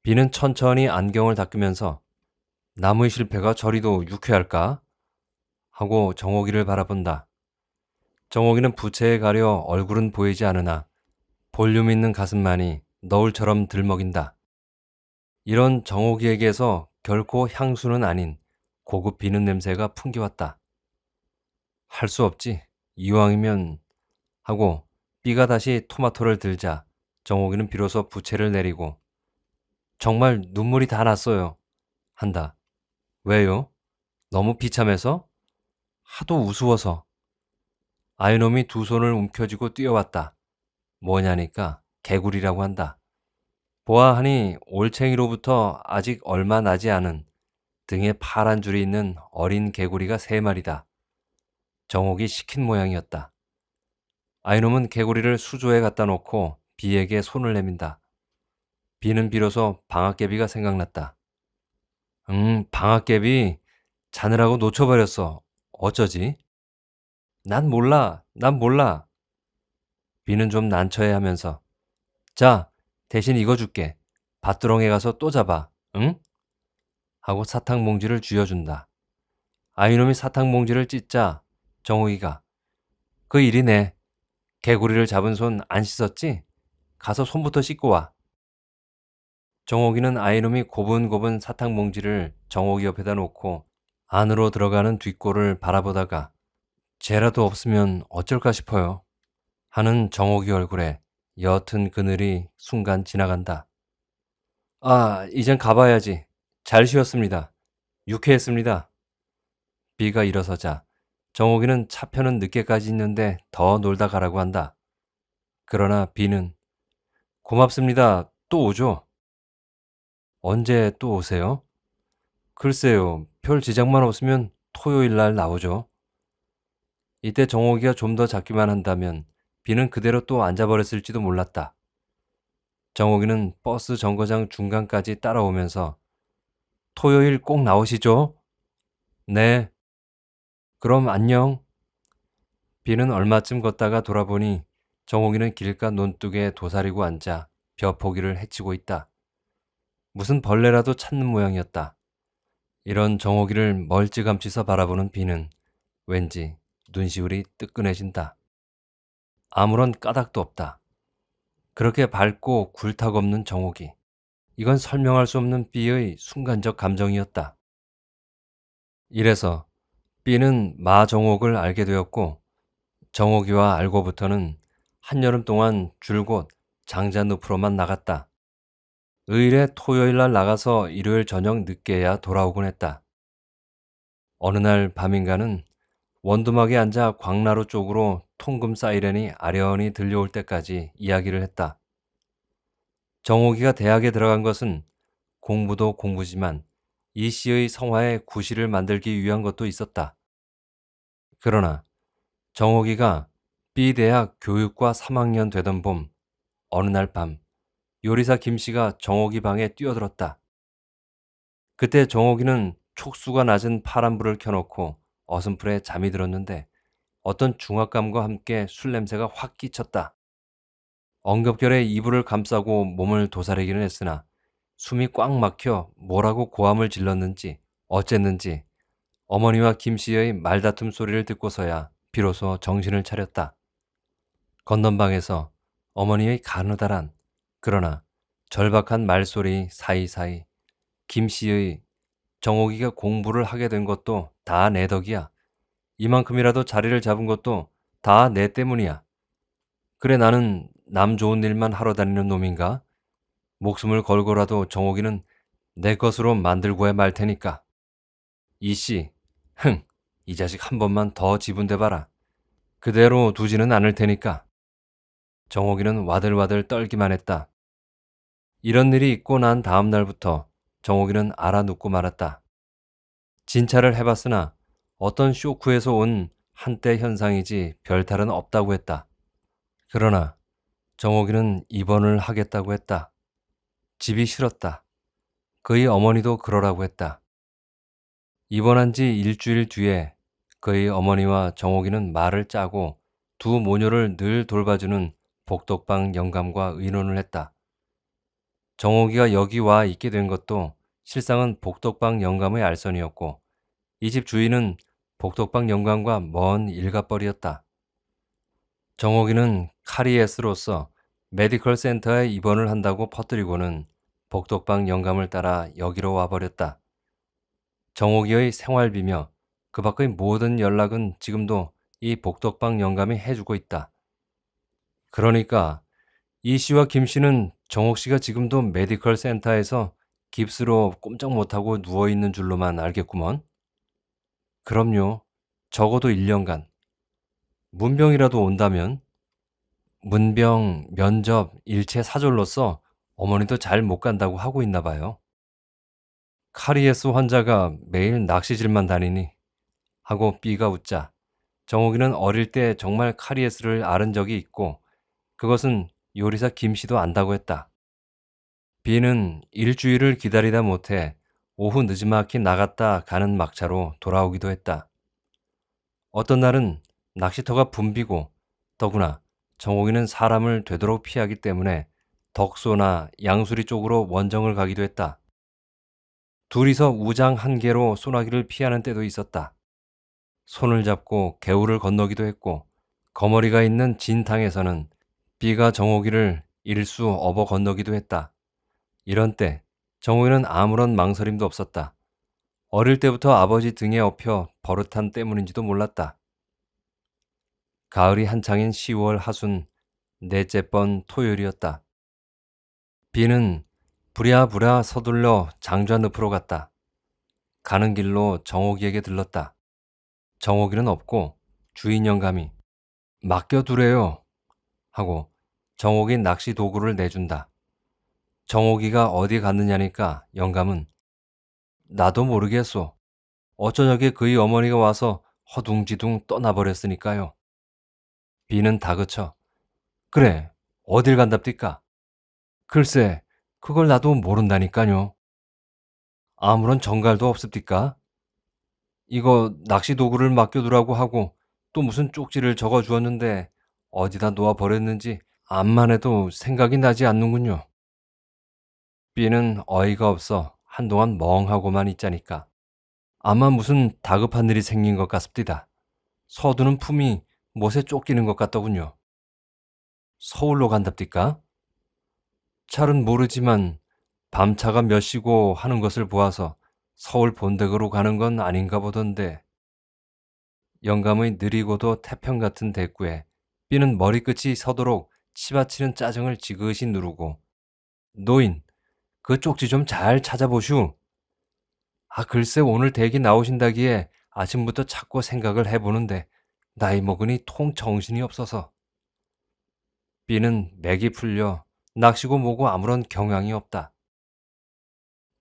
비는 천천히 안경을 닦으면서 나무의 실패가 저리도 유쾌할까? 하고 정옥이를 바라본다. 정옥이는 부채에 가려 얼굴은 보이지 않으나 볼륨 있는 가슴만이 너울처럼 들먹인다. 이런 정옥이에게서 결코 향수는 아닌 고급 비누 냄새가 풍겨왔다. 할 수 없지. 이왕이면 하고 B가 다시 토마토를 들자 정옥이는 비로소 부채를 내리고 정말 눈물이 다 났어요. 한다. 왜요? 너무 비참해서? 하도 우스워서. 아이놈이 두 손을 움켜쥐고 뛰어왔다. 뭐냐니까 개구리라고 한다. 보아하니 올챙이로부터 아직 얼마 나지 않은 등에 파란 줄이 있는 어린 개구리가 3마리다. 정옥이 시킨 모양이었다. 아이놈은 개구리를 수조에 갖다 놓고 비에게 손을 내민다. 비는 비로소 방앗개비가 생각났다. 방앗개비 자느라고 놓쳐버렸어. 어쩌지? 난 몰라. 비는 좀 난처해 하면서 자, 대신 이거 줄게. 밭두렁에 가서 또 잡아. 응? 하고 사탕 봉지를 쥐어준다. 아이놈이 사탕 봉지를 찢자 정욱이가 그 일이네. 개구리를 잡은 손 안 씻었지? 가서 손부터 씻고 와. 정옥이는 아이놈이 고분고분 사탕 봉지를 정옥이 옆에다 놓고 안으로 들어가는 뒷골을 바라보다가 쟤라도 없으면 어쩔까 싶어요. 하는 정옥이 얼굴에 옅은 그늘이 순간 지나간다. 아, 이젠 가봐야지. 잘 쉬었습니다. 유쾌했습니다. B가 일어서자 정옥이는 차표는 늦게까지 있는데 더 놀다 가라고 한다. 그러나 B는 고맙습니다. 또 오죠. 언제 또 오세요? 글쎄요. 별 지장만 없으면 토요일 날 나오죠. 이때 정옥이가 좀 더 잡기만 한다면 B는 그대로 또 앉아버렸을지도 몰랐다. 정옥이는 버스 정거장 중간까지 따라오면서 토요일 꼭 나오시죠? 네. 그럼 안녕. B는 얼마쯤 걷다가 돌아보니 정옥이는 길가 논둑에 도사리고 앉아 벼포기를 헤치고 있다. 무슨 벌레라도 찾는 모양이었다. 이런 정옥이를 멀찌감치서 바라보는 B는 왠지 눈시울이 뜨끈해진다. 아무런 까닭도 없다. 그렇게 밝고 굴탁 없는 정옥이. 이건 설명할 수 없는 B의 순간적 감정이었다. 이래서 B는 마정옥을 알게 되었고 정옥이와 알고부터는 한여름 동안 줄곧 장자늪으로만 나갔다. 의일에 토요일 날 나가서 일요일 저녁 늦게야 돌아오곤 했다. 어느 날 밤인가는 원두막에 앉아 광나루 쪽으로 통금 사이렌이 아련히 들려올 때까지 이야기를 했다. 정옥이가 대학에 들어간 것은 공부도 공부지만 이 씨의 성화에 구실을 만들기 위한 것도 있었다. 그러나 정옥이가 B대학 교육과 3학년 되던 봄, 어느 날 밤, 요리사 김씨가 정옥이 방에 뛰어들었다. 그때 정옥이는 촉수가 낮은 파란불을 켜놓고 어슴풀에 잠이 들었는데 어떤 중압감과 함께 술 냄새가 확 끼쳤다. 엉겁결에 이불을 감싸고 몸을 도사리기는 했으나 숨이 꽉 막혀 뭐라고 고함을 질렀는지 어쨌는지 어머니와 김씨의 말다툼 소리를 듣고서야 비로소 정신을 차렸다. 건넌방에서 어머니의 가느다란 그러나 절박한 말소리 사이사이 김씨의 정옥이가 공부를 하게 된 것도 다 내 덕이야. 이만큼이라도 자리를 잡은 것도 다 내 때문이야. 그래 나는 남 좋은 일만 하러 다니는 놈인가? 목숨을 걸고라도 정옥이는 내 것으로 만들고야 말 테니까. 이씨, 흥, 이 자식 한 번만 더 지분대봐라. 그대로 두지는 않을 테니까. 정옥이는 와들와들 떨기만 했다. 이런 일이 있고 난 다음 날부터 정옥이는 알아눕고 말았다. 진찰을 해봤으나 어떤 쇼크에서 온 한때 현상이지 별탈은 없다고 했다. 그러나 정옥이는 입원을 하겠다고 했다. 집이 싫었다. 그의 어머니도 그러라고 했다. 입원한 지 일주일 뒤에 그의 어머니와 정옥이는 말을 짜고 두 모녀를 늘 돌봐주는 복덕방 영감과 의논을 했다. 정옥이가 여기 와 있게 된 것도 실상은 복덕방 영감의 알선이었고 이 집 주인은 복덕방 영감과 먼 일갑벌이었다. 정옥이는 카리에스로서 메디컬 센터에 입원을 한다고 퍼뜨리고는 복덕방 영감을 따라 여기로 와버렸다. 정옥이의 생활비며 그 밖의 모든 연락은 지금도 이 복덕방 영감이 해주고 있다. 그러니까 이 씨와 김 씨는 정옥 씨가 지금도 메디컬 센터에서 깁스로 꼼짝 못하고 누워있는 줄로만 알겠구먼. 그럼요. 적어도 1년간. 문병이라도 온다면 문병, 면접, 일체 사졸로서 어머니도 잘 못 간다고 하고 있나 봐요. 카리에스 환자가 매일 낚시질만 다니니 하고 B가 웃자 정옥이는 어릴 때 정말 카리에스를 앓은 적이 있고 그것은 요리사 김씨도 안다고 했다. B는 일주일을 기다리다 못해 오후 늦지막히 나갔다 가는 막차로 돌아오기도 했다. 어떤 날은 낚시터가 붐비고 더구나 정옥이는 사람을 되도록 피하기 때문에 덕소나 양수리 쪽으로 원정을 가기도 했다. 둘이서 우장 한 개로 소나기를 피하는 때도 있었다. 손을 잡고 개울을 건너기도 했고 거머리가 있는 진탕에서는 B가 정옥이를 일수 업어 건너기도 했다. 이런 때 정옥이는 아무런 망설임도 없었다. 어릴 때부터 아버지 등에 업혀 버릇한 때문인지도 몰랐다. 가을이 한창인 10월 하순 넷째 번 토요일이었다. B는 부랴부랴 서둘러 장좌늪으로 갔다. 가는 길로 정옥이에게 들렀다. 정옥이는 없고 주인 영감이 맡겨두래요 하고 정옥이 낚시 도구를 내준다. 정옥이가 어디 갔느냐니까 영감은 나도 모르겠소. 어쩌냐게 그의 어머니가 와서 허둥지둥 떠나버렸으니까요. 비는 다그쳐 그래 어딜 간답디까? 글쎄 그걸 나도 모른다니까요. 아무런 정갈도 없습니까? 이거 낚시 도구를 맡겨두라고 하고 또 무슨 쪽지를 적어 주었는데 어디다 놓아 버렸는지 암만 해도 생각이 나지 않는군요. B는 어이가 없어 한동안 멍하고만 있자니까. 아마 무슨 다급한 일이 생긴 것 같습니다. 서두는 품이 못에 쫓기는 것 같더군요. 서울로 간답디까? 잘은 모르지만 밤차가 몇 시고 하는 것을 보아서 서울 본댁으로 가는 건 아닌가 보던데. 영감의 느리고도 태평 같은 대꾸에 B는 머리끝이 서도록 치받치는 짜증을 지그시 누르고 노인, 그 쪽지 좀 잘 찾아보슈. 아 글쎄 오늘 댁이 나오신다기에 아침부터 자꾸 생각을 해보는데 나이 먹으니 통 정신이 없어서. B는 맥이 풀려 낚시고 뭐고 아무런 경향이 없다.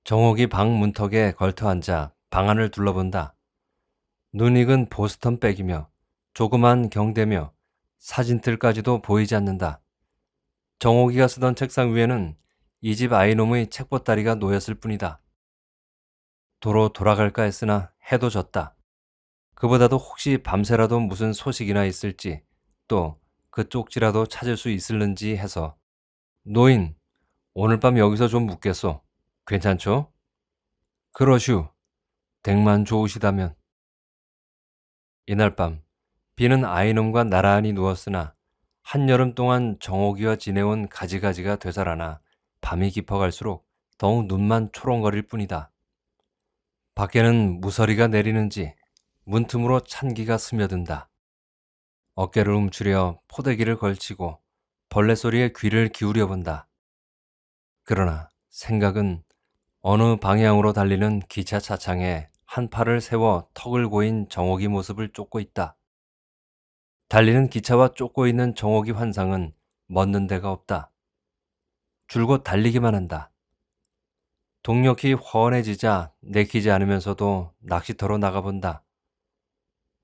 정옥이 방 문턱에 걸터앉아 방 안을 둘러본다. 눈 익은 보스턴 백이며 조그만 경대며 사진틀까지도 보이지 않는다. 정옥이가 쓰던 책상 위에는 이 집 아이놈의 책보따리가 놓였을 뿐이다. 도로 돌아갈까 했으나 해도 졌다. 그보다도 혹시 밤새라도 무슨 소식이나 있을지 또 그 쪽지라도 찾을 수 있을는지 해서 노인, 오늘 밤 여기서 좀 묵겠소. 괜찮죠? 그러슈. 댁만 좋으시다면. 이날 밤 비는 아이놈과 나란히 누웠으나 한여름 동안 정옥이와 지내온 가지가지가 되살아나 밤이 깊어갈수록 더욱 눈만 초롱거릴 뿐이다. 밖에는 무서리가 내리는지 문틈으로 찬기가 스며든다. 어깨를 움츠려 포대기를 걸치고 벌레 소리에 귀를 기울여 본다. 그러나 생각은 어느 방향으로 달리는 기차 차창에 한 팔을 세워 턱을 고인 정옥이 모습을 쫓고 있다. 달리는 기차와 쫓고 있는 정옥이 환상은 멎는 데가 없다. 줄곧 달리기만 한다. 동력이 훤해지자 내키지 않으면서도 낚시터로 나가본다.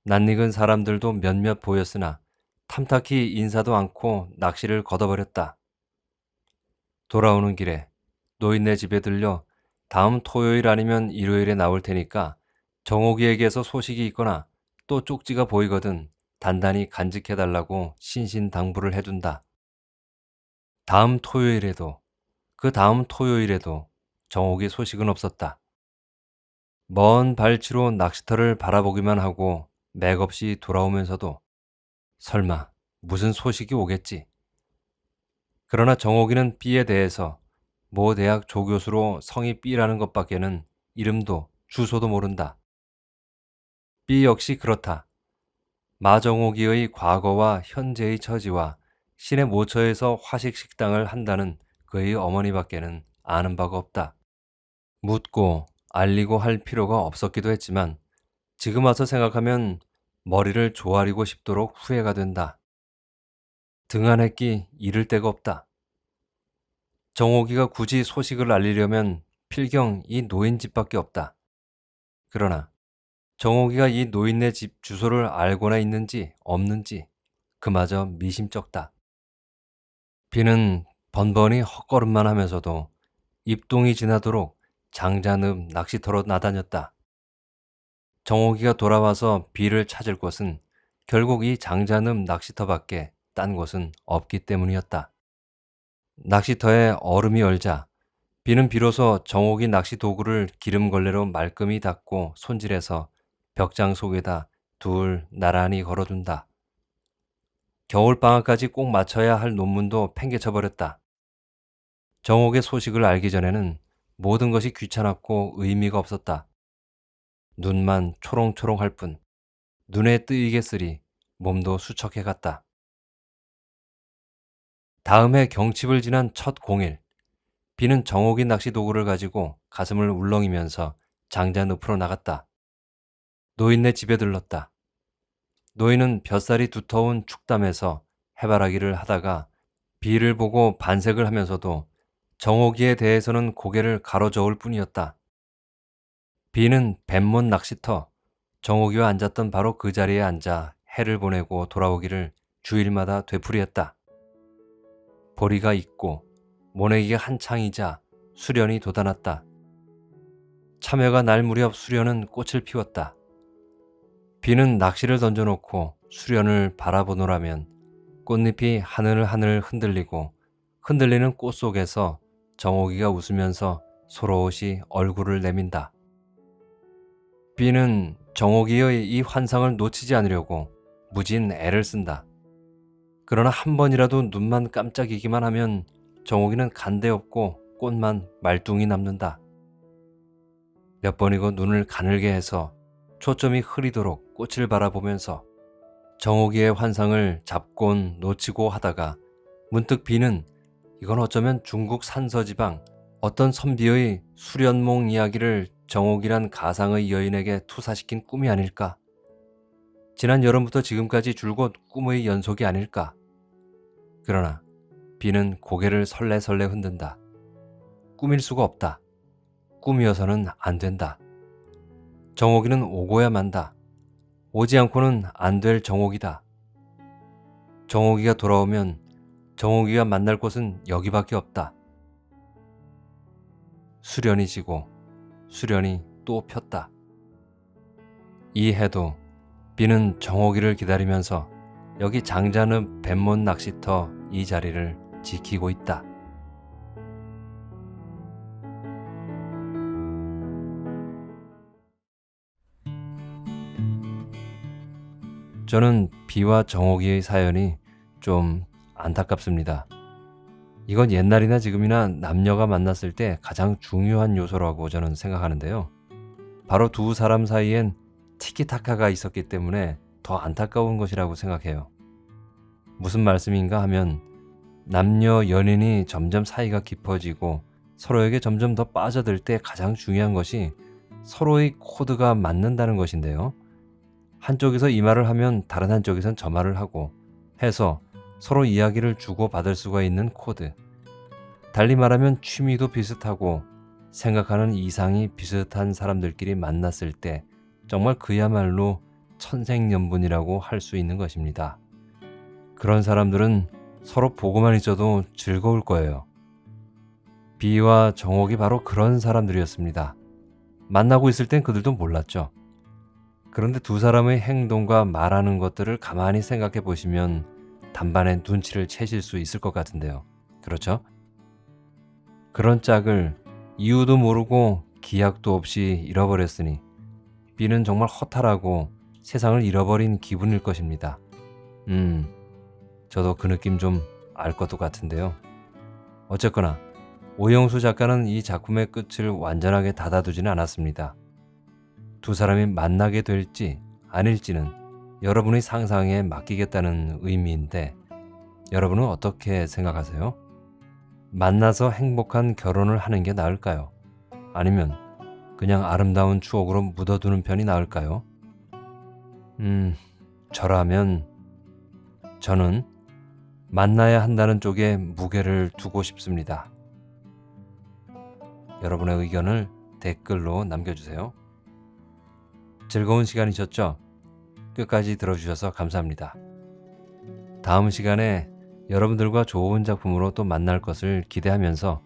낯익은 사람들도 몇몇 보였으나 탐탁히 인사도 않고 낚시를 걷어버렸다. 돌아오는 길에 노인네 집에 들려 다음 토요일 아니면 일요일에 나올 테니까 정옥이에게서 소식이 있거나 또 쪽지가 보이거든 단단히 간직해달라고 신신당부를 해둔다. 다음 토요일에도 그 다음 토요일에도 정옥이 소식은 없었다. 먼 발치로 낚시터를 바라보기만 하고 맥없이 돌아오면서도 설마 무슨 소식이 오겠지. 그러나 정옥이는 B에 대해서 모 대학 조교수로 성이 B라는 것밖에는 이름도 주소도 모른다. B 역시 그렇다. 마정옥이의 과거와 현재의 처지와 시내 모처에서 화식 식당을 한다는 그의 어머니밖에는 아는 바가 없다. 묻고 알리고 할 필요가 없었기도 했지만 지금 와서 생각하면 머리를 조아리고 싶도록 후회가 된다. 등한했기 이를 데가 없다. 정옥이가 굳이 소식을 알리려면 필경 이 노인 집밖에 없다. 그러나 정옥이가 이 노인네 집 주소를 알고나 있는지 없는지 그마저 미심쩍다. 비는 번번이 헛걸음만 하면서도 입동이 지나도록 장자늪 낚시터로 나다녔다. 정옥이가 돌아와서 비를 찾을 곳은 결국 이 장자늪 낚시터밖에 딴 곳은 없기 때문이었다. 낚시터에 얼음이 얼자 비는 비로소 정옥이 낚시 도구를 기름걸레로 말끔히 닦고 손질해서 벽장 속에다 둘 나란히 걸어둔다. 겨울방학까지 꼭 마쳐야 할 논문도 팽개쳐버렸다. 정옥의 소식을 알기 전에는 모든 것이 귀찮았고 의미가 없었다. 눈만 초롱초롱할 뿐 눈에 뜨이게 쓰리 몸도 수척해갔다. 다음 해 경칩을 지난 첫 공일 비는 정옥이 낚시 도구를 가지고 가슴을 울렁이면서 장자 늪으로 나갔다. 노인네 집에 들렀다. 노인은 볕살이 두터운 축담에서 해바라기를 하다가 비를 보고 반색을 하면서도 정옥이에 대해서는 고개를 가로저을 뿐이었다. 비는 뱀못 낚시터 정옥이와 앉았던 바로 그 자리에 앉아 해를 보내고 돌아오기를 주일마다 되풀이했다. 보리가 익고 모내기가 한창이자 수련이 돋아났다. 참외가 날 무렵 수련은 꽃을 피웠다. 비는 낚시를 던져놓고 수련을 바라보노라면 꽃잎이 하늘하늘 흔들리고 흔들리는 꽃 속에서 정옥이가 웃으면서 소로옷이 얼굴을 내민다. 비는 정옥이의 이 환상을 놓치지 않으려고 무진 애를 쓴다. 그러나 한 번이라도 눈만 깜짝이기만 하면 정옥이는 간데없고 꽃만 말뚱이 남는다. 몇 번이고 눈을 가늘게 해서 초점이 흐리도록 꽃을 바라보면서 정옥이의 환상을 잡곤 놓치고 하다가 문득 비는 이건 어쩌면 중국 산서지방 어떤 선비의 수련몽 이야기를 정옥이란 가상의 여인에게 투사시킨 꿈이 아닐까? 지난 여름부터 지금까지 줄곧 꿈의 연속이 아닐까? 그러나 비는 고개를 설레설레 흔든다. 꿈일 수가 없다. 꿈이어서는 안 된다. 정옥이는 오고야 만다. 오지 않고는 안 될 정옥이다. 정옥이가 돌아오면 정옥이가 만날 곳은 여기밖에 없다. 수련이 지고 수련이 또 폈다. 이 해도 비는 정옥이를 기다리면서 여기 장자늪 뱀못 낚시터 이 자리를 지키고 있다. 저는 비와 정옥이의 사연이 좀 안타깝습니다. 이건 옛날이나 지금이나 남녀가 만났을 때 가장 중요한 요소라고 저는 생각하는데요. 바로 두 사람 사이엔 티키타카가 있었기 때문에 더 안타까운 것이라고 생각해요. 무슨 말씀인가 하면 남녀 연인이 점점 사이가 깊어지고 서로에게 점점 더 빠져들 때 가장 중요한 것이 서로의 코드가 맞는다는 것인데요. 한쪽에서 이 말을 하면 다른 한쪽에선 저 말을 하고 해서 서로 이야기를 주고받을 수가 있는 코드. 달리 말하면 취미도 비슷하고 생각하는 이상이 비슷한 사람들끼리 만났을 때 정말 그야말로 천생연분이라고 할 수 있는 것입니다. 그런 사람들은 서로 보고만 있어도 즐거울 거예요. 비와 정옥이 바로 그런 사람들이었습니다. 만나고 있을 땐 그들도 몰랐죠. 그런데 두 사람의 행동과 말하는 것들을 가만히 생각해 보시면 단반의 눈치를 채실 수 있을 것 같은데요. 그렇죠? 그런 짝을 이유도 모르고 기약도 없이 잃어버렸으니 비는 정말 허탈하고 세상을 잃어버린 기분일 것입니다. 저도 그 느낌 좀 알 것도 같은데요. 어쨌거나 오영수 작가는 이 작품의 끝을 완전하게 닫아두지는 않았습니다. 두 사람이 만나게 될지 아닐지는 여러분의 상상에 맡기겠다는 의미인데 여러분은 어떻게 생각하세요? 만나서 행복한 결혼을 하는 게 나을까요? 아니면 그냥 아름다운 추억으로 묻어두는 편이 나을까요? 저라면 저는 만나야 한다는 쪽에 무게를 두고 싶습니다. 여러분의 의견을 댓글로 남겨주세요. 즐거운 시간이셨죠? 끝까지 들어주셔서 감사합니다. 다음 시간에 여러분들과 좋은 작품으로 또 만날 것을 기대하면서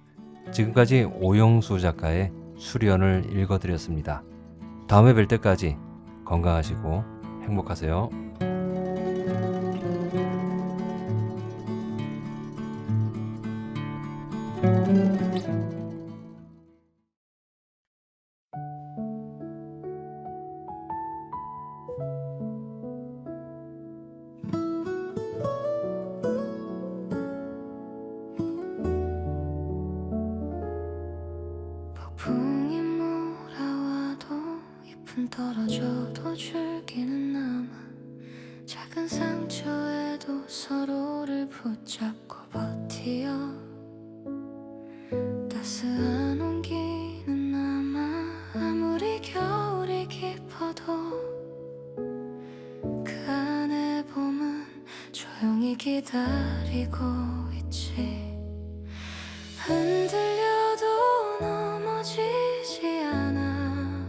지금까지 오영수 작가의 수련을 읽어드렸습니다. 다음에 뵐 때까지 건강하시고 행복하세요. 폭풍이 몰아와도 잎은 떨어져도 줄기는 남아 작은 상처에도 서로를 붙잡고 버티어 따스한 온기는 남아 아무리 겨울이 깊어도 그 안에 기다리고 있지. 흔들려도 넘어지지 않아.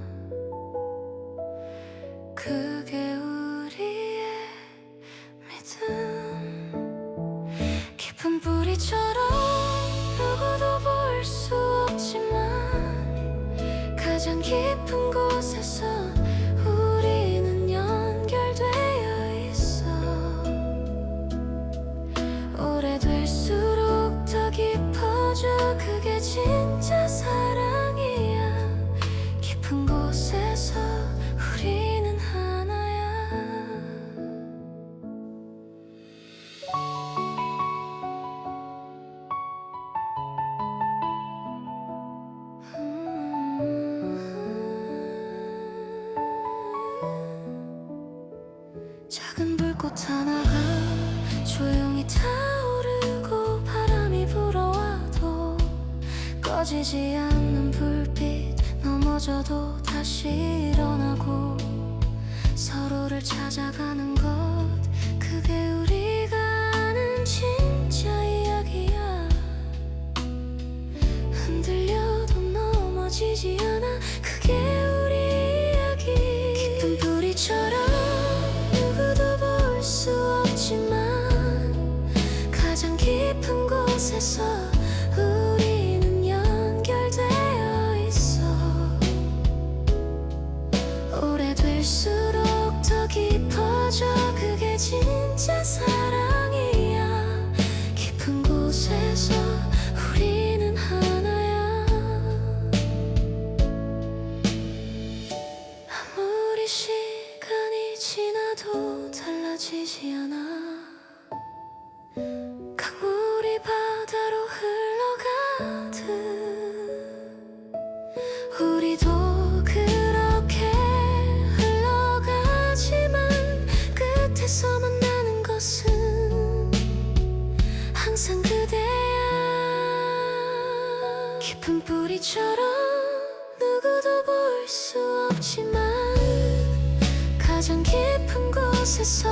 그게 우리의 믿음. 깊은 뿌리처럼 누구도 볼 수 없지만 가장 깊은 곳에서 우리는 연결되어 있어. 오래될수록 더 깊어져. 그게 진짜 사랑이야. 깊은 곳에서 우리는 하나야. 작은 불꽃 하나가 조용히 타오르고 바람이 불어와도 꺼지지 않는 불빛. 넘어져도 다시 일어나고 서로를 찾아가는 것. 그게 우리가 아는 진짜 이야기야. 흔들려도 넘어지지 않아. 그게 우리 이야기. 깊은 뿌리처럼 누구도 볼 수 없지만 가장 깊은 곳에서 우리는 연결되어 있어. 오래될수록 더 깊어져. 그게 진짜 사랑이야. 깊은 곳에서 우리는 하나야. 아무리 시간이 지나도 달라지지 않아. 강물이 바다로 흘러가듯 우리도 그렇게 흘러가지만 끝에서 만나는 것은 항상 그대야. 깊은 뿌리처럼 누구도 볼 수 없지만 가장 깊은 곳에서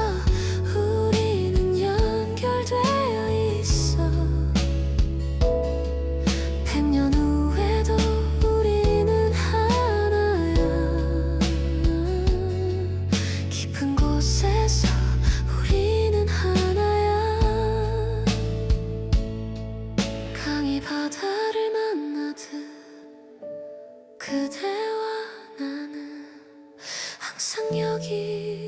우리는 연결되어 있어. 100년 후에도 우리는 하나야. 깊은 곳에서 우리는 하나야. 강이 바다를 만나듯 그대와 나는 항상 여기